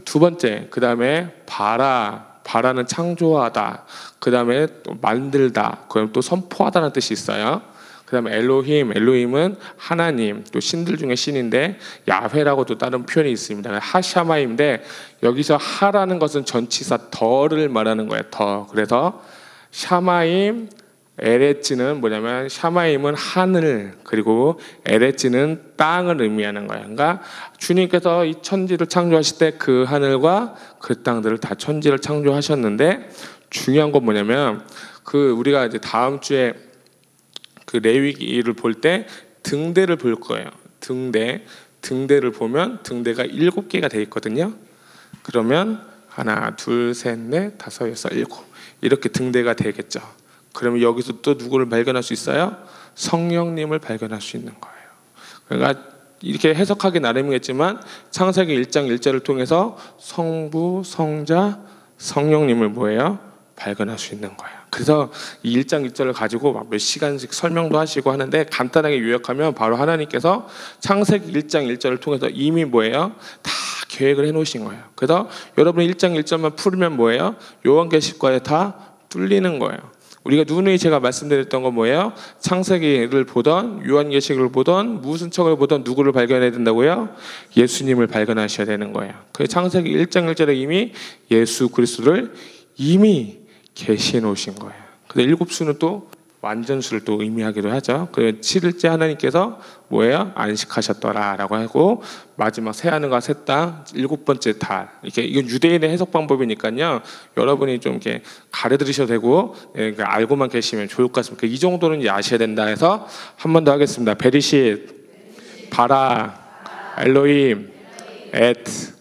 두 번째, 그 다음에 바라는 창조하다. 그 다음에 또 만들다. 그럼 또 선포하다는 뜻이 있어요. 그 다음에 엘로힘은 하나님, 또 신들 중에 신인데 야훼라고 또 다른 표현이 있습니다. 하샤마임인데 여기서 하라는 것은 전치사 더를 말하는 거예요. 더. 그래서 샤마임, 에레츠는 뭐냐면 샤마임은 하늘, 그리고 에레츠는 땅을 의미하는 거예요. 그러니까 주님께서 이 천지를 창조하실 때 그 하늘과 그 땅들을 다 천지를 창조하셨는데 중요한 건 뭐냐면 그 우리가 이제 다음 주에 그 레위기를 볼 때 등대를 볼 거예요. 등대를 보면 등대가 7개가 돼 있거든요. 그러면 하나, 둘, 셋, 넷, 다섯, 여섯, 일곱 이렇게 등대가 되겠죠. 그러면 여기서 또 누구를 발견할 수 있어요? 성령님을 발견할 수 있는 거예요. 그러니까 이렇게 해석하기 나름이겠지만 창세기 1장 1절을 통해서 성부, 성자, 성령님을 뭐예요? 발견할 수 있는 거예요. 그래서 이 1장 1절을 가지고 막 몇 시간씩 설명도 하시고 하는데 간단하게 요약하면 바로 하나님께서 창세기 1장 1절을 통해서 이미 뭐예요? 다 계획을 해놓으신 거예요. 그래서 여러분이 1장 1절만 풀면 뭐예요? 요한계시록과에 다 뚫리는 거예요. 우리가 누누이 제가 말씀드렸던 건 뭐예요? 창세기를 보던 요한계시록을 보던 무슨 책을 보던 누구를 발견해야 된다고요? 예수님을 발견하셔야 되는 거예요. 그 창세기 1장 1절에 이미 예수 그리스도를 이미 계시해 놓으신 거예요. 근데 7수는 또 완전수를 또 의미하기도 하죠. 그 7일째 하나님께서 뭐예요? 안식하셨더라라고 하고 마지막 새 하늘과 새 땅 7번째 달 이렇게 이건 유대인의 해석 방법이니까요. 여러분이 좀 이렇게 가르쳐 드리셔도 되고 알고만 계시면 좋을 것 같습니다. 이 정도는 아셔야 된다 해서 한 번 더 하겠습니다. 베리쉿, 바라, 엘로힘, 에트,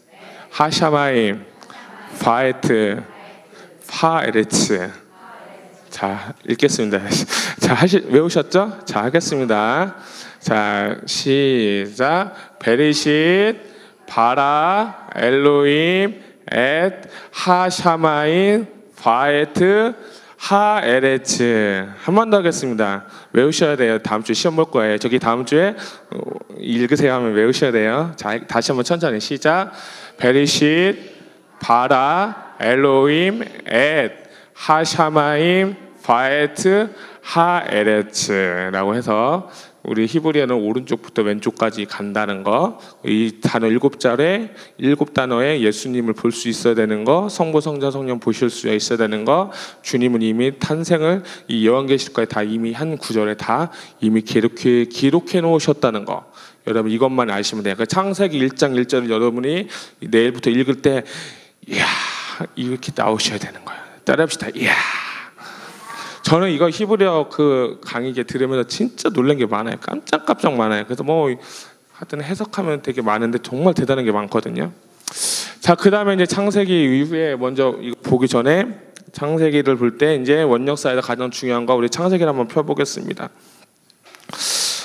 하샤마임, 바에트, 파에레츠. 자, 읽겠습니다. 자, 외우셨죠? 자, 하겠습니다. 자, 시작. 베리쉿, 바라, 엘로힘, 엣, 하샤마인, 바에트, 하에레츠. 한 번 더 하겠습니다. 외우셔야 돼요. 다음 주에 시험 볼 거예요. 저기 다음 주에 읽으세요 하면 외우셔야 돼요. 자, 다시 한번 천천히 시작. 베리쉿, 바라, 엘로힘, 엣, 하샤마임, 바에트, 하에레츠라고 해서 우리 히브리어는 오른쪽부터 왼쪽까지 간다는 거, 이 단어 7자리에 7단어에 예수님을 볼 수 있어야 되는 거, 성부, 성자, 성령 보실 수 있어야 되는 거, 주님은 이미 탄생을 이 요한계시록에 다 이미 한 구절에 다 이미 기록해 놓으셨다는 거. 여러분 이것만 아시면 돼요. 창세기 1장 1절을 여러분이 내일부터 읽을 때 이야 이렇게 나오셔야 되는 거예요. 따라합시다. 이야. 저는 이거 히브리어 그 강의 들으면서 진짜 놀란 게 많아요. 깜짝깜짝 많아요. 그래서 뭐 하여튼 해석하면 되게 많은데 정말 대단한 게 많거든요. 자, 그 다음에 이제 창세기 이후에 먼저 이거 보기 전에 창세기를 볼 때 이제 원역사에서 가장 중요한 거 우리 창세기를 한번 펴보겠습니다.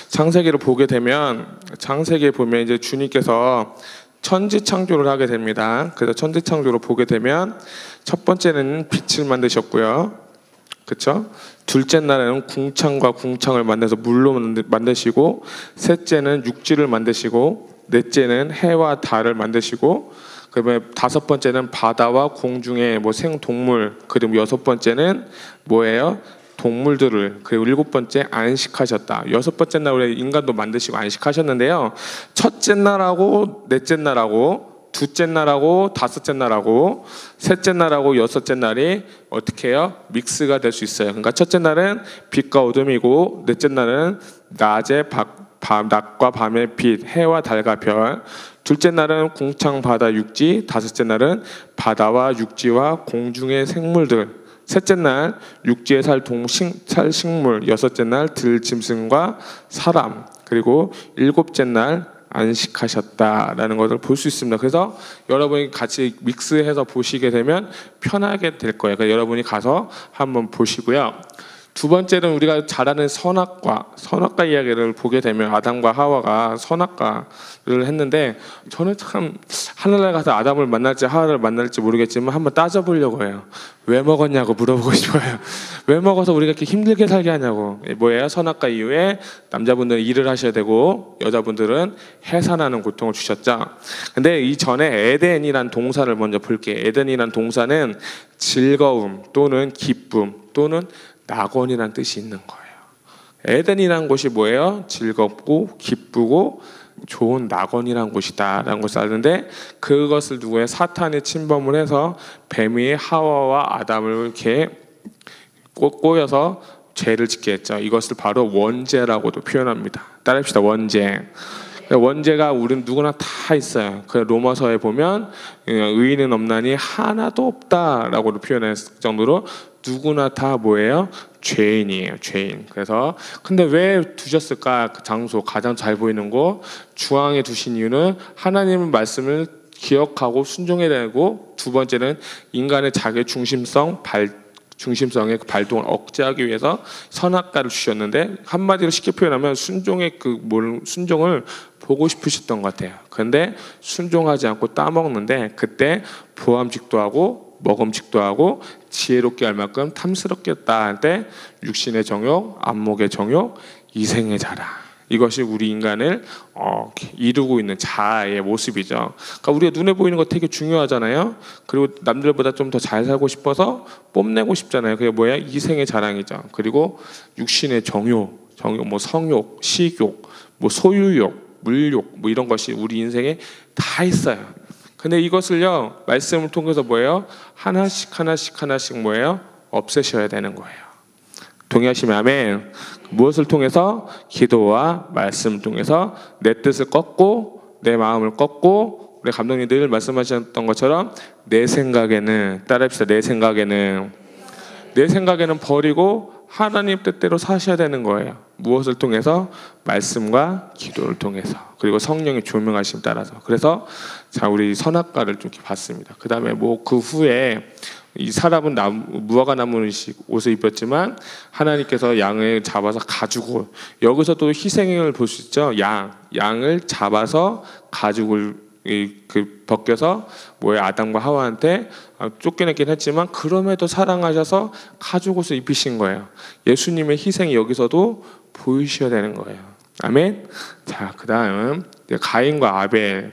창세기를 보게 되면 창세기에 보면 이제 주님께서 천지 창조를 하게 됩니다. 그래서 천지 창조를 보게 되면 첫 번째는 빛을 만드셨고요. 그렇죠? 둘째 날에는 궁창과 궁창을 만들어서 물로 만드시고, 셋째는 육지를 만드시고, 넷째는 해와 달을 만드시고, 그다음에 다섯 번째는 바다와 공중의 뭐 생동물, 그리고 여섯 번째는 뭐예요? 동물들을, 그리고 7번째 안식하셨다. 6번째 날 우리 인간도 만드시고 안식하셨는데요. 첫째 날하고 넷째 날하고 둘째 날하고 다섯째 날하고 셋째 날하고 여섯째 날이 어떻게 해요? 믹스가 될 수 있어요. 그러니까 첫째 날은 빛과 어둠이고, 넷째 날은 낮과 밤의 빛, 해와 달과 별, 둘째 날은 궁창 바다 육지, 다섯째 날은 바다와 육지와 공중의 생물들, 셋째 날 육지에 살 식물, 여섯째 날 들짐승과 사람, 그리고 일곱째 날 안식하셨다라는 것을 볼 수 있습니다. 그래서 여러분이 같이 믹스해서 보시게 되면 편하게 될 거예요. 그러니까 여러분이 가서 한번 보시고요. 두 번째는 우리가 잘 아는 선악과 이야기를 보게 되면, 아담과 하와가 선악과를 했는데, 저는 참 하늘날 가서 아담을 만날지 하와를 만날지 모르겠지만 한번 따져보려고 해요. 왜 먹었냐고 물어보고 싶어요. 왜 먹어서 우리가 이렇게 힘들게 살게 하냐고. 뭐예요? 선악과 이후에 남자분들은 일을 하셔야 되고 여자분들은 해산하는 고통을 주셨죠. 근데 이전에 에덴이란 동사를 먼저 볼게요. 에덴이란 동사는 즐거움 또는 기쁨 또는 낙원이라는 뜻이 있는 거예요. 에덴이라는 곳이 뭐예요? 즐겁고 기쁘고 좋은 낙원이라는 곳이다라는 것을 아는데, 그것을 누구의 사탄이 침범을 해서 뱀이 하와와 아담을 이렇게 꼬여서 죄를 짓게 했죠. 이것을 바로 원죄라고도 표현합니다. 따라합시다. 원죄. 원죄가 우리는 누구나 다 있어요. 그 로마서에 보면 의인은 없나니 하나도 없다라고도 표현했을 정도로 누구나 다 뭐예요? 죄인이에요. 죄인. 그래서 근데 왜 두셨을까? 그 장소 가장 잘 보이는 곳 중앙에 두신 이유는 하나님의 말씀을 기억하고 순종해야 되고, 두 번째는 인간의 자기 중심성의 그 발동을 억제하기 위해서 선악과를 주셨는데, 한마디로 쉽게 표현하면 순종의 순종을 보고 싶으셨던 것 같아요. 그런데 순종하지 않고 따먹는데, 그때 보암직도 하고 먹음직도 하고 지혜롭게 할 만큼 탐스럽게 했다 할 때 육신의 정욕, 안목의 정욕, 이생의 자랑, 이것이 우리 인간을 이루고 있는 자아의 모습이죠. 그러니까 우리가 눈에 보이는 거 되게 중요하잖아요. 그리고 남들보다 좀 더 잘 살고 싶어서 뽐내고 싶잖아요. 그게 뭐야? 이생의 자랑이죠. 그리고 육신의 정욕, 뭐 성욕, 식욕, 뭐 소유욕, 물욕, 뭐 이런 것이 우리 인생에 다 있어요. 근데 이것을요, 말씀을 통해서 뭐예요? 하나씩 뭐예요? 없애셔야 되는 거예요. 동의하시면 아멘. 무엇을 통해서? 기도와 말씀을 통해서 내 뜻을 꺾고 내 마음을 꺾고, 우리 감독님 늘 말씀하셨던 것처럼 내 생각에는, 따라합시다. 내 생각에는 버리고 하나님 뜻대로 사셔야 되는 거예요. 무엇을 통해서? 말씀과 기도를 통해서, 그리고 성령의 조명하심 따라서. 그래서 자, 우리 선악과를 좀 봤습니다. 그 다음에 뭐 그 후에 이 사람은 무화과 나무 옷을 입었지만 하나님께서 양을 잡아서 가죽을, 여기서 또 희생을 볼 수 있죠. 양을 잡아서 가죽을 벗겨서 아담과 하와한테 쫓겨냈긴 했지만 그럼에도 사랑하셔서 가죽옷을 입히신 거예요. 예수님의 희생이 여기서도 보이셔야 되는 거예요. 아멘. 자, 그 다음 가인과 아벨.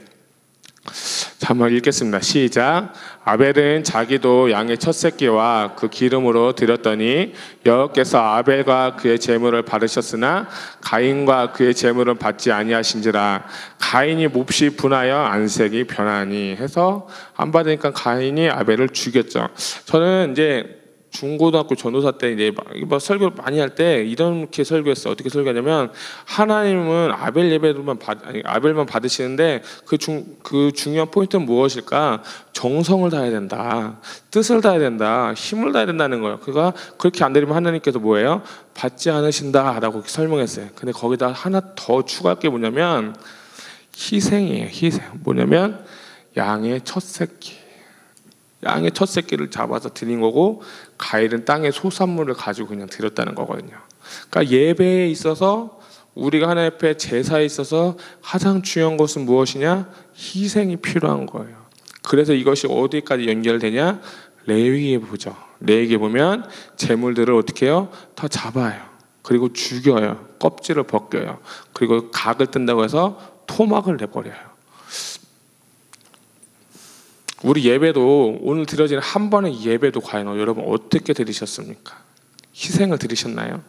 자, 한번 읽겠습니다. 시작. 아벨은 자기도 양의 첫 새끼와 그 기름으로 드렸더니 여호와께서 아벨과 그의 제물을 받으셨으나 가인과 그의 제물은 받지 아니하신지라. 가인이 몹시 분하여 안색이 변하니 해서 안 받으니까 가인이 아벨을 죽였죠. 저는 이제 중고등학교 전도사 때 이제 설교 많이 할 때 이렇게 설교했어요. 어떻게 설교하냐면, 하나님은 아벨만 받으시는데 그 중요한 포인트는 무엇일까? 정성을 다해야 된다, 뜻을 다해야 된다, 힘을 다해야 된다는 거예요. 그가 그렇게 안 되면 하나님께서 뭐예요? 받지 않으신다라고 설명했어요. 근데 거기다 하나 더 추가할 게 뭐냐면 희생이에요. 희생. 뭐냐면 양의 첫 새끼를 잡아서 드린 거고, 가인은 땅의 소산물을 가지고 그냥 드렸다는 거거든요. 그러니까 예배에 있어서, 우리가 하나님 앞에 제사에 있어서 가장 중요한 것은 무엇이냐? 희생이 필요한 거예요. 그래서 이것이 어디까지 연결되냐? 레위기에 보죠. 레위기에 보면 제물들을 어떻게 해요? 다 잡아요. 그리고 죽여요. 껍질을 벗겨요. 그리고 각을 뜬다고 해서 토막을 내버려요. 우리 예배도, 오늘 드려지는 한 번의 예배도 과연 여러분 어떻게 드리셨습니까? 희생을 드리셨나요?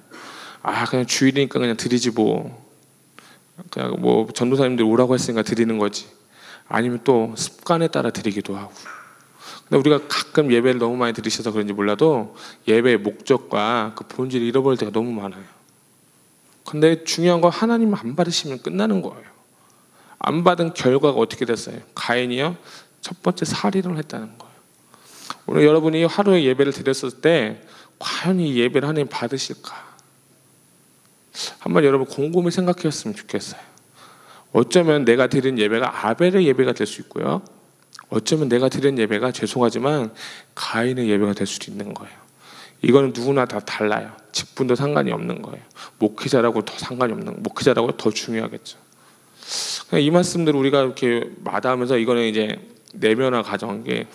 아, 그냥 주일이니까 그냥 드리지 뭐. 그냥 뭐 전도사님들 오라고 했으니까 드리는 거지. 아니면 또 습관에 따라 드리기도 하고. 근데 우리가 가끔 예배를 너무 많이 드리셔서 그런지 몰라도 예배의 목적과 그 본질을 잃어버릴 때가 너무 많아요. 근데 중요한 건 하나님 안 받으시면 끝나는 거예요. 안 받은 결과가 어떻게 됐어요? 가인이요? 첫 번째 살인을 했다는 거예요. 오늘 여러분이 하루에 예배를 드렸을 때 과연 이 예배를 하나님 받으실까? 한번 여러분 곰곰이 생각했으면 좋겠어요. 어쩌면 내가 드린 예배가 아벨의 예배가 될 수 있고요. 어쩌면 내가 드린 예배가 죄송하지만 가인의 예배가 될 수도 있는 거예요. 이거는 누구나 다 달라요. 직분도 상관이 없는 거예요. 목회자라고 더 상관이 없는, 목회자라고 더 중요하겠죠. 이 말씀들 우리가 이렇게 마다하면서 이거는 이제 내면화 가정하게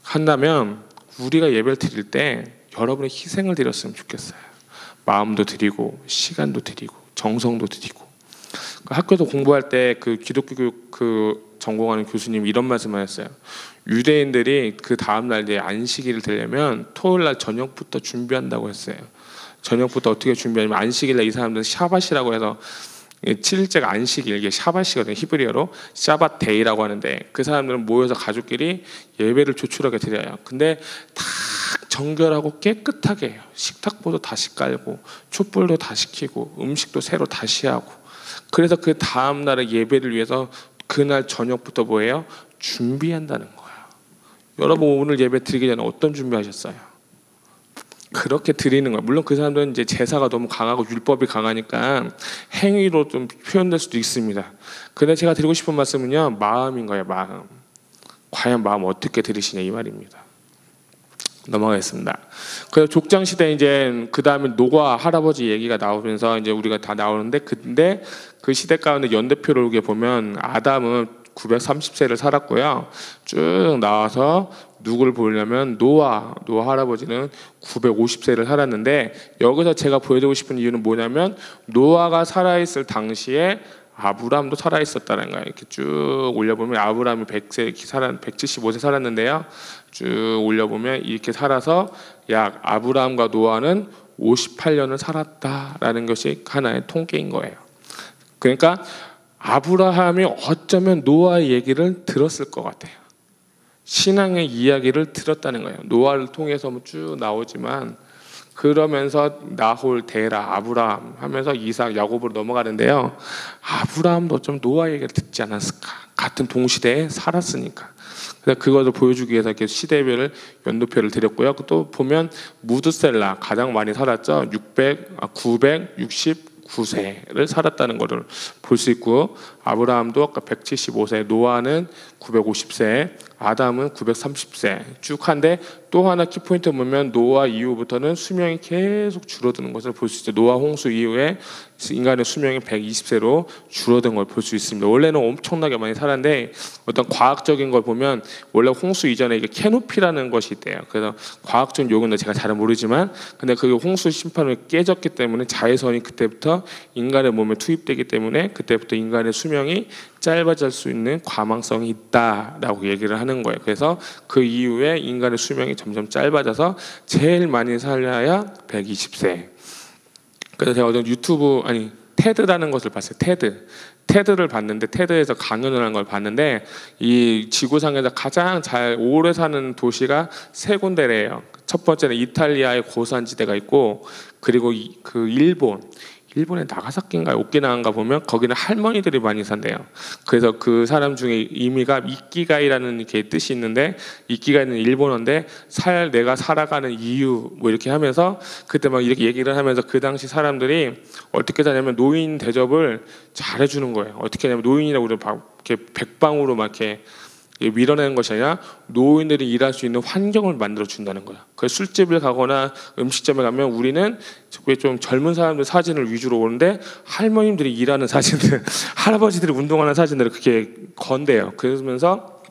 한다면 우리가 예배를 드릴 때 여러분의 희생을 드렸으면 좋겠어요. 마음도 드리고 시간도 드리고 정성도 드리고. 학교에서 공부할 때 그 기독교 교육 그 전공하는 교수님이 이런 말씀을 했어요. 유대인들이 그 다음날 이제 안식일을 되려면 토요일날 저녁부터 준비한다고 했어요. 저녁부터 어떻게 준비하냐면 안식일날 이 사람들은 샤밧이라고 해서 7일째가 안식일, 이게 샤밧이거든요. 히브리어로 샤밧데이라고 하는데 그 사람들은 모여서 가족끼리 예배를 조촐하게 드려요. 근데 다 정결하고 깨끗하게 해요. 식탁보도 다시 깔고 촛불도 다시 켜고 음식도 새로 다시 하고. 그래서 그 다음 날의 예배를 위해서 그날 저녁부터 뭐예요? 준비한다는 거예요. 여러분 오늘 예배 드리기 전에 어떤 준비하셨어요? 그렇게 드리는 거예요. 물론 그 사람들은 이제 제사가 너무 강하고 율법이 강하니까 행위로 좀 표현될 수도 있습니다. 근데 제가 드리고 싶은 말씀은요, 마음인 거예요. 마음. 과연 마음 어떻게 드리시냐 이 말입니다. 넘어가겠습니다. 그래서 족장 시대 이제 그 다음에 노아 할아버지 얘기가 나오면서 이제 우리가 다 나오는데, 근데 그 시대 가운데 연대표를 이렇게 보면 아담은 930세를 살았고요. 쭉 나와서 누구를 보려면 노아 할아버지는 950세를 살았는데, 여기서 제가 보여드리고 싶은 이유는 뭐냐면 노아가 살아있을 당시에 아브라함도 살아있었다는 거예요. 이렇게 쭉 올려보면 아브라함이 175세 살았는데요. 쭉 올려보면 이렇게 살아서 약 아브라함과 노아는 58년을 살았다라는 것이 하나의 통계인 거예요. 그러니까 아브라함이 어쩌면 노아의 얘기를 들었을 것 같아요. 신앙의 이야기를 들었다는 거예요. 노아를 통해서 쭉 나오지만 그러면서 나홀, 데라, 아브라함 하면서 이삭, 야곱으로 넘어가는데요. 아브라함도 좀 노아 얘기를 듣지 않았을까? 같은 동시대에 살았으니까. 그래서 그것을 보여주기 위해서 이렇게 시대별을 연도표를 드렸고요. 또 보면 무드셀라 가장 많이 살았죠. 969세를 살았다는 것을 볼 수 있고, 아브라함도 아까 175세, 노아는 950세, 아담은 930세 쭉 한데, 또 하나 키포인트 보면 노아 이후부터는 수명이 계속 줄어드는 것을 볼 수 있어요. 노아 홍수 이후에 인간의 수명이 120세로 줄어든 걸 볼 수 있습니다. 원래는 엄청나게 많이 살았는데 어떤 과학적인 걸 보면 원래 홍수 이전에 이게 캐노피라는 것이 있대요. 그래서 과학적인 용어는 제가 잘 모르지만, 근데 그 홍수 심판을 깨졌기 때문에 자외선이 그때부터 인간의 몸에 투입되기 때문에 그때부터 인간의 수명이 짧아질 수 있는 가망성이 있다라고 얘기를 하는 거예요. 그래서 그 이후에 인간의 수명이 점점 짧아져서 제일 많이 살아야 120세. 그래서 제가 어제 테드라는 것을 봤어요. 테드를 봤는데, 테드에서 강연을 한 걸 봤는데, 이 지구상에서 가장 잘 오래 사는 도시가 세 군데래요. 첫 번째는 이탈리아의 고산지대가 있고, 그리고 그 일본의 나가사키인가 오키나와인가 보면 거기는 할머니들이 많이 산대요. 그래서 그 사람 중에 의미가 이끼가이라는 이렇게 뜻이 있는데, 이끼가이는 일본어인데 내가 살아가는 이유 뭐 이렇게 하면서 그때 막 이렇게 얘기를 하면서 그 당시 사람들이 어떻게 사냐면 노인 대접을 잘해주는 거예요. 어떻게 하냐면 노인이라고 이렇게 백방으로 막 이렇게 밀어내는 것이 아니라 노인들이 일할 수 있는 환경을 만들어 준다는 거야. 그래서 술집을 가거나 음식점에 가면 우리는 좀 젊은 사람들 사진을 위주로 오는데 할머님들이 일하는 사진들, 할아버지들이 운동하는 사진들을 그렇게 건대요. 그러면서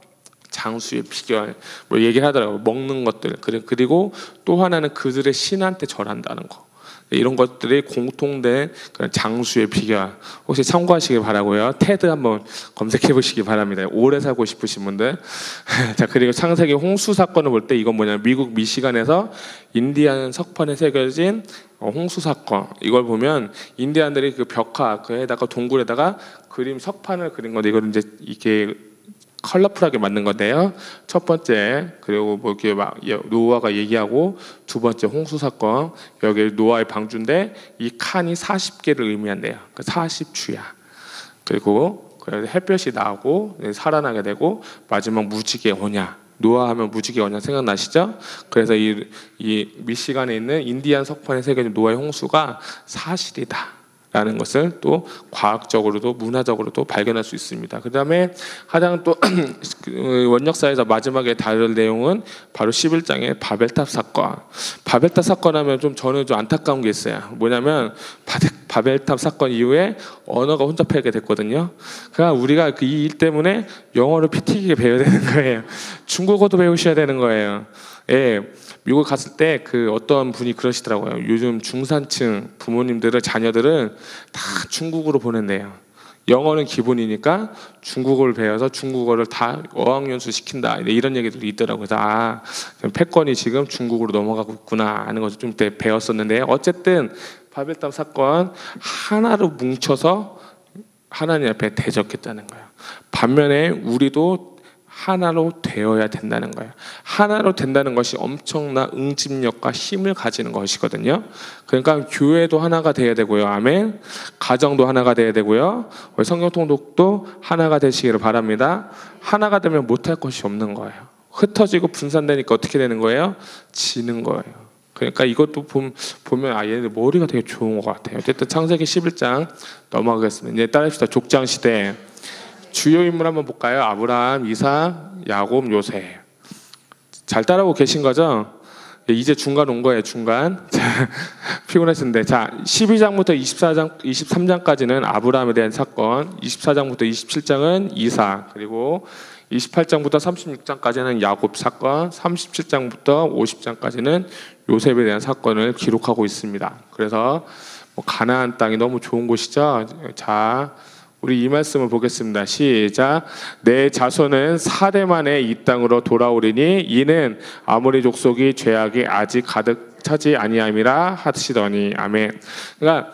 장수의 비결 뭐 얘기를 하더라고요. 먹는 것들. 그리고 또 하나는 그들의 신한테 절한다는 거. 이런 것들이 공통된 그런 장수의 비결. 혹시 참고하시기 바라고요. 테드 한번 검색해 보시기 바랍니다. 오래 살고 싶으신 분들. 자, 그리고 창세기 홍수 사건을 볼 때 이건 뭐냐면 미국 미시간에서 인디안 석판에 새겨진 홍수 사건. 이걸 보면 인디안들이 그 벽화 그에다가 동굴에다가 그림 석판을 그린 건데 이걸 이제 이게 컬러풀하게 만든 건데요. 첫 번째, 그리고 뭐 이렇게 막 노아가 얘기하고, 두 번째 홍수 사건. 여기 노아의 방주인데 이 칸이 40개를 의미한대요. 40주야. 그리고 햇볕이 나고 살아나게 되고, 마지막 무지개 언약. 노아 하면 무지개 언약 생각나시죠? 그래서 이 미시간에 있는 인디안 석판에 새겨진 노아의 홍수가 사실이다 라는 것을 또 과학적으로도 문화적으로도 발견할 수 있습니다. 그 다음에 가장 또 원역사에서 마지막에 다룰 내용은 바로 11장의 바벨탑 사건. 바벨탑 사건 하면 저는 좀 안타까운 게 있어요. 뭐냐면 바벨탑 사건 이후에 언어가 혼잡하게 됐거든요. 그러니까 우리가 이 일 때문에 영어를 피 튀기게 배워야 되는 거예요. 중국어도 배우셔야 되는 거예요. 예, 미국 갔을 때 어떤 분이 그러시더라고요. 요즘 중산층 부모님들은 자녀들은 다 중국어로 보낸대요. 영어는 기본이니까 중국어를 배워서 중국어를 다 어학연수 시킨다, 이런 얘기들이 있더라고요. 그래서 패권이 지금 중국으로 넘어가고 있구나 하는 것을 좀 배웠었는데, 어쨌든 바벨탑 사건 하나로 뭉쳐서 하나님 앞에 대적했다는 거예요. 반면에 우리도 하나로 되어야 된다는 거예요. 하나로 된다는 것이 엄청난 응집력과 힘을 가지는 것이거든요. 그러니까 교회도 하나가 되어야 되고요. 아멘. 가정도 하나가 되어야 되고요. 성경 통독도 하나가 되시기를 바랍니다. 하나가 되면 못할 것이 없는 거예요. 흩어지고 분산되니까 어떻게 되는 거예요? 지는 거예요. 그러니까 이것도 보면 얘네들 머리가 되게 좋은 것 같아요. 어쨌든 창세기 11장 넘어가겠습니다. 이제 따라합시다. 족장 시대. 주요 인물 한번 볼까요? 아브라함, 이삭, 야곱, 요셉. 잘 따라오고 계신 거죠? 이제 중간 온 거예요. 중간. 피곤하신데, 자, 12장부터 23장까지는 아브라함에 대한 사건, 24장부터 27장은 이삭, 그리고 28장부터 36장까지는 야곱 사건, 37장부터 50장까지는 요셉에 대한 사건을 기록하고 있습니다. 그래서 가나안 땅이 너무 좋은 곳이죠. 자, 우리 이 말씀을 보겠습니다. 시작. 내 자손은 4대 만에 이 땅으로 돌아오리니 이는 아모리 족속이 죄악이 아직 가득 차지 아니함이라 하시더니. 아멘. 그러니까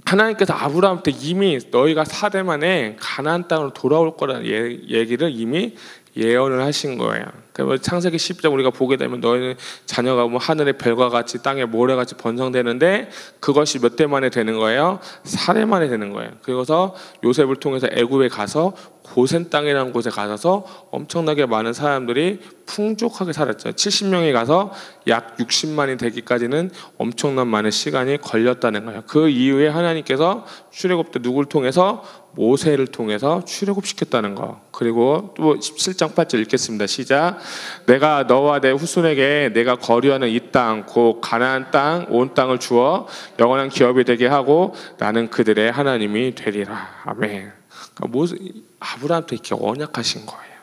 하나님께서 아브라함한테 이미 너희가 4대 만에 가나안 땅으로 돌아올 거라는 얘기를 이미 예언을 하신 거예요. 그러니까 창세기 10장 우리가 보게 되면 너희는 자녀가 하늘의 별과 같이 땅의 모래같이 번성되는데 그것이 몇 대 만에 되는 거예요? 4대 만에 되는 거예요. 그래서 요셉을 통해서 애굽에 가서 고센 땅이라는 곳에 가서 엄청나게 많은 사람들이 풍족하게 살았죠. 70명이 가서 약 60만이 되기까지는 엄청난 많은 시간이 걸렸다는 거예요. 그 이후에 하나님께서 출애굽 때 누구를 통해서? 모세를 통해서 출애굽시켰다는 거. 그리고 또 17장 8절 읽겠습니다. 시작. 내가 너와 내 후손에게 내가 거류하는 이 땅 곧 가나안 땅 온 땅을 주어 영원한 기업이 되게 하고 나는 그들의 하나님이 되리라. 아멘. 그러니까 아브라함한테 이렇게 언약하신 거예요.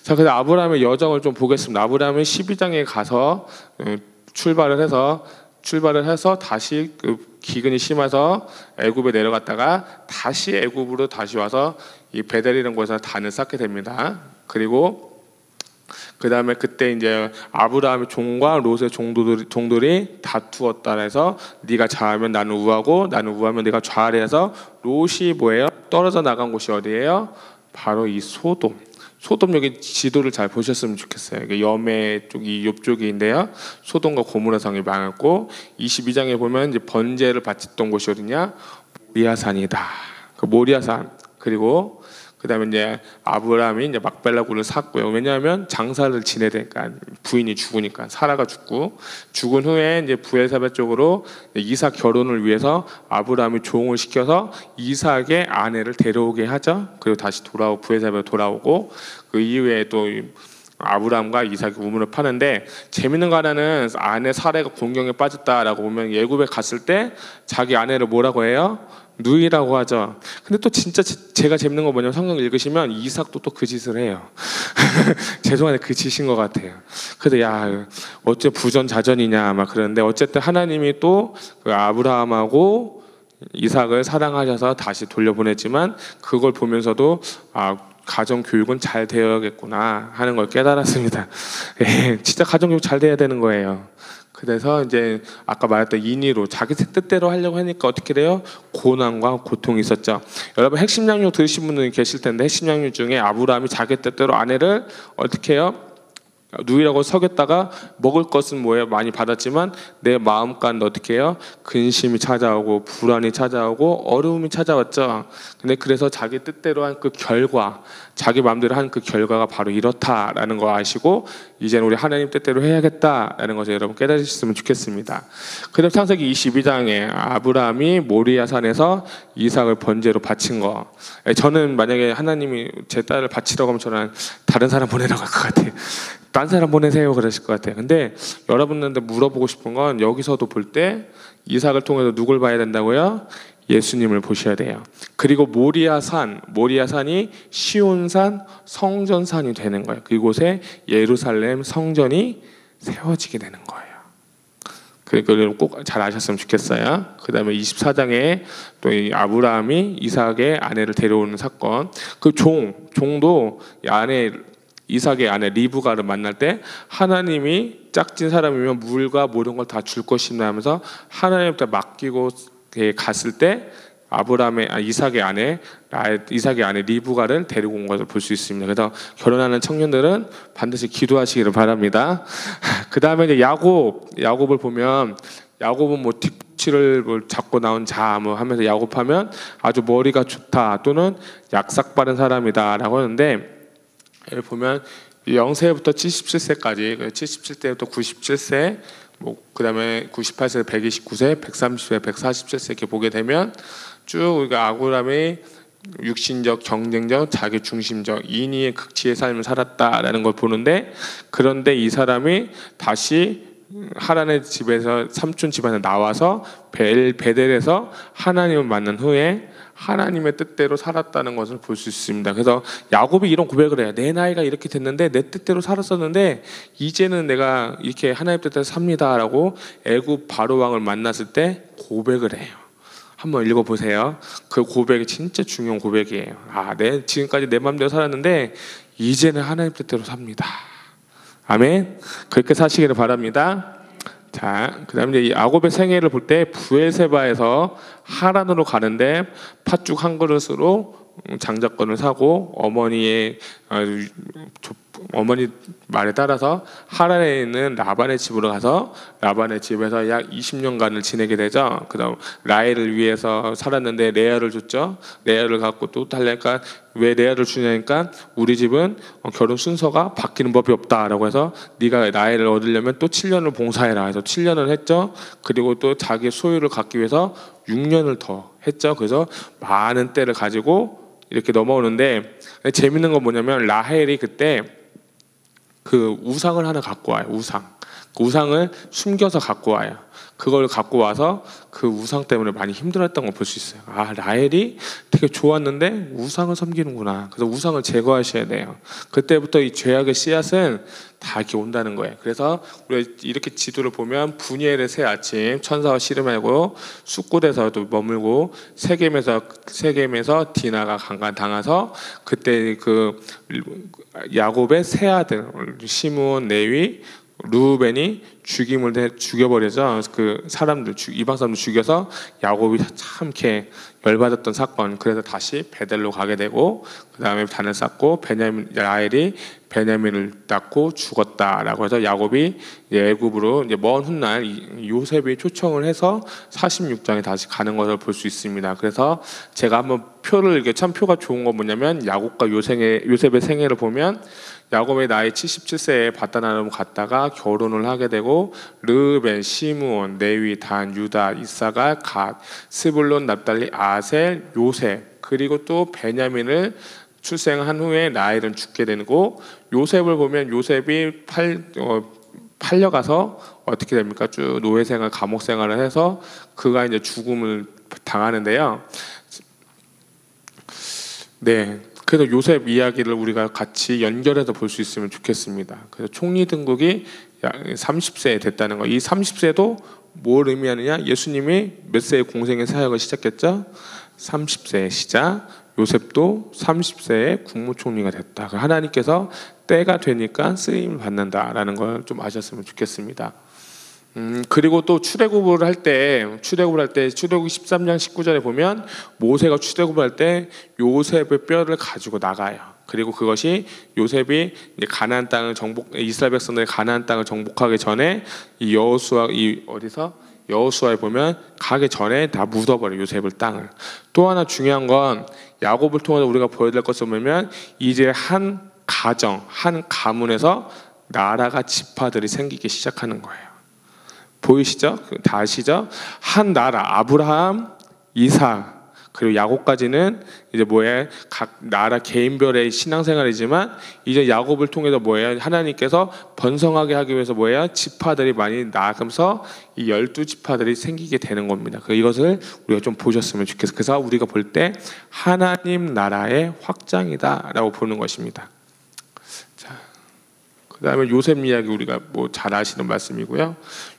자, 그래서 아브라함의 여정을 좀 보겠습니다. 아브라함은 12장에 가서 출발을 해서 다시 기근이 심해서 애굽에 내려갔다가 다시 애굽으로 다시 와서 이 베델이라는 곳에서 단을 쌓게 됩니다. 그리고 그 다음에 그때 이제 아브라함의 종과 롯의 종들이 다투었다 해서 네가 좌하면 나는 우하고 나는 우하면 네가 좌하래 해서 롯이 뭐예요? 떨어져 나간 곳이 어디예요? 바로 이 소돔. 소돔 여기 지도를 잘 보셨으면 좋겠어요. 이게 여매 쪽이 옆쪽인데요. 소돔과 고모라 성이 망했고 22장에 보면 이제 번제를 바쳤던 곳이 어디냐? 모리아산이다. 그 모리아산. 그리고 그다음에 이제 아브라함이 이제 막벨라 굴을 샀고요. 왜냐하면 장사를 지내야 되니까 부인이 죽으니까 사라가 죽은 후에 이제 부엘사벳 쪽으로 이삭 결혼을 위해서 아브라함이 종을 시켜서 이삭의 아내를 데려오게 하죠. 그리고 다시 부엘사벳 돌아오고 그 이후에 또 아브라함과 이삭이 우물을 파는데 재밌는 거 하나는 아내 사라가 공경에 빠졌다라고 보면 애굽에 갔을 때 자기 아내를 뭐라고 해요? 누이라고 하죠. 근데 또 진짜 제가 재밌는 거 뭐냐면 성경 읽으시면 이삭도 또 그 짓을 해요. 죄송한데 그 짓인 것 같아요. 그래도 야 어째 부전자전이냐 막 그러는데 어쨌든 하나님이 또 그 아브라함하고 이삭을 사랑하셔서 다시 돌려보냈지만 그걸 보면서도 가정 교육은 잘 되어야겠구나 하는 걸 깨달았습니다. 예, 진짜 가정 교육 잘 돼야 되는 거예요. 그래서 이제 아까 말했던 인의로 자기 뜻대로 하려고 하니까 어떻게 돼요? 고난과 고통이 있었죠. 여러분 핵심 양육 들으신 분들이 계실 텐데 핵심 양육 중에 아브라함이 자기 뜻대로 아내를 어떻게 해요? 누이라고 속였다가 먹을 것은 뭐예요? 많이 받았지만 내 마음간 어떻게 해요? 근심이 찾아오고 불안이 찾아오고 어려움이 찾아왔죠. 근데 그래서 자기 뜻대로 한 그 결과, 자기 마음대로 한 그 결과가 바로 이렇다라는 거 아시고 이제는 우리 하나님 뜻대로 해야겠다라는 것을 여러분 깨달으셨으면 좋겠습니다. 그다음 창세기 22장에 아브라함이 모리아 산에서 이삭을 번제로 바친 거. 저는 만약에 하나님이 제 딸을 바치라고 하면 저는 다른 사람 보내라고 할 것 같아요. 딴 사람 보내세요 그러실 것 같아요. 근데 여러분들한테 물어보고 싶은 건 여기서도 볼 때 이삭을 통해서 누굴 봐야 된다고요? 예수님을 보셔야 돼요. 그리고 모리아산이 시온산 성전산이 되는 거예요. 그곳에 예루살렘 성전이 세워지게 되는 거예요. 그걸 꼭 잘 아셨으면 좋겠어요. 그 다음에 24장에 또 이 아브라함이 이삭의 아내를 데려오는 사건. 그 종도 이삭의 아내 리브가를 만날 때 하나님이 짝진 사람이면 물과 모든 걸 다 줄 것이나 하면서 하나님한테 맡기고 갔을 때 이삭의 아내 리브가를 데리고 온 것을 볼 수 있습니다. 그래서 결혼하는 청년들은 반드시 기도하시기를 바랍니다. 그 다음에 이제 야곱을 보면 야곱은 뭐 뒷치를 잡고 나온 자 뭐 하면서 야곱하면 아주 머리가 좋다 또는 약삭 바른 사람이다라고 하는데 보면 0세부터 77세까지 77세부터 97세 그 다음에 98세, 129세, 130세, 147세 이렇게 보게 되면 쭉 아브라함의 육신적, 경쟁적, 자기중심적 인의의 극치의 삶을 살았다라는 걸 보는데 그런데 이 사람이 다시 하란의 집에서 삼촌 집안에 나와서 베델에서 하나님을 만난 후에 하나님의 뜻대로 살았다는 것을 볼 수 있습니다. 그래서 야곱이 이런 고백을 해요. 내 나이가 이렇게 됐는데 내 뜻대로 살았었는데 이제는 내가 이렇게 하나님 뜻대로 삽니다라고 애굽 바로 왕을 만났을 때 고백을 해요. 한번 읽어보세요. 그 고백이 진짜 중요한 고백이에요. 지금까지 내 마음대로 살았는데 이제는 하나님 뜻대로 삽니다. 아멘. 그렇게 사시기를 바랍니다. 자, 그다음에 이제 야곱의 생애를 볼 때 부엘세바에서 하란으로 가는데 팥죽 한 그릇으로 장자권을 사고 어머니 말에 따라서 하란에 있는 라반의 집으로 가서 라반의 집에서 약 20년간을 지내게 되죠. 그다음 라헬을 위해서 살았는데 레아를 줬죠. 레아를 갖고 또 달래니까 왜 레아를 주냐니까 우리 집은 결혼 순서가 바뀌는 법이 없다라고 해서 네가 라헬을 얻으려면 또 7년을 봉사해라 해서 7년을 했죠. 그리고 또 자기 소유를 갖기 위해서 6년을 더 했죠. 그래서 많은 때를 가지고 이렇게 넘어오는데 재밌는 건 뭐냐면 라헬이 그때 그 우상을 하나 갖고 와요. 그 우상을 숨겨서 갖고 와요. 그걸 갖고 와서 그 우상 때문에 많이 힘들었던 걸 볼 수 있어요. 라헬이 되게 좋았는데 우상을 섬기는구나. 그래서 우상을 제거하셔야 돼요. 그때부터 이 죄악의 씨앗은 다 이렇게 온다는 거예요. 그래서 우리가 이렇게 지도를 보면 분이엘의 새 아침, 천사와 씨름하고 숫곳에서도 머물고 세겜에서 디나가 강간당해서 그때 그 야곱의 세 아들 시므온, 레위, 루벤이 죽여버려서 그 사람들 이방 사람들 죽여서 야곱이 참 이렇게 열받았던 사건. 그래서 다시 베델로 가게 되고 그 다음에 단을 쌓고 라헬이 베냐민을 낳고 죽었다라고 해서 야곱이 애굽으로 이제 먼 훗날 요셉이 초청을 해서 46장에 다시 가는 것을 볼 수 있습니다. 그래서 제가 한번 이게 참 표가 좋은 건 뭐냐면 야곱과 요셉의 생애를 보면 야곱의 나이 77세에 바다나름 갔다가 결혼을 하게 되고 르벤, 시므온, 레위, 단, 유다, 이사갈, 갓, 스불론, 납달리, 아셀, 요셉 그리고 또 베냐민을 출생한 후에 라헬은 죽게 되고 요셉을 보면 요셉이 팔려가서 어떻게 됩니까? 쭉 노예 생활, 감옥 생활을 해서 그가 이제 죽음을 당하는데요. 네, 그래서 요셉 이야기를 우리가 같이 연결해서 볼 수 있으면 좋겠습니다. 그래서 총리 등극이 30세 됐다는 거. 이 30세도 뭘 의미하느냐? 예수님이 몇 세에 공생의 사역을 시작했죠? 30세의 시작. 요셉도 30세에 국무총리가 됐다. 하나님께서 때가 되니까 쓰임을 받는다라는 걸 좀 아셨으면 좋겠습니다. 그리고 또 출애굽을 할 때 출애굽 13장 19절에 보면 모세가 출애굽을 할 때 요셉의 뼈를 가지고 나가요. 그리고 그것이 요셉이 가나안 땅을 이스라엘 백성들이 가나안 땅을 정복하기 전에 이 여호수아에 보면 가기 전에 다 묻어버려 요셉을 땅을. 또 하나 중요한 건 야곱을 통해서 우리가 보여야 될 것을 보면 이제 한 가정 한 가문에서 나라가 지파들이 생기기 시작하는 거예요. 보이시죠? 다 아시죠? 한 나라 아브라함, 이삭 그리고 야곱까지는 이제 뭐예요? 각 나라 개인별의 신앙생활이지만 이제 야곱을 통해서 뭐예요? 하나님께서 번성하게 하기 위해서 뭐예요? 지파들이 많이 나가면서 이 12지파들이 생기게 되는 겁니다. 이것을 우리가 좀 보셨으면 좋겠어요. 그래서 우리가 볼 때 하나님 나라의 확장이다라고 보는 것입니다. 그 다음에 요셉 이야기 우리가 뭐 잘 아시는 말씀이고요.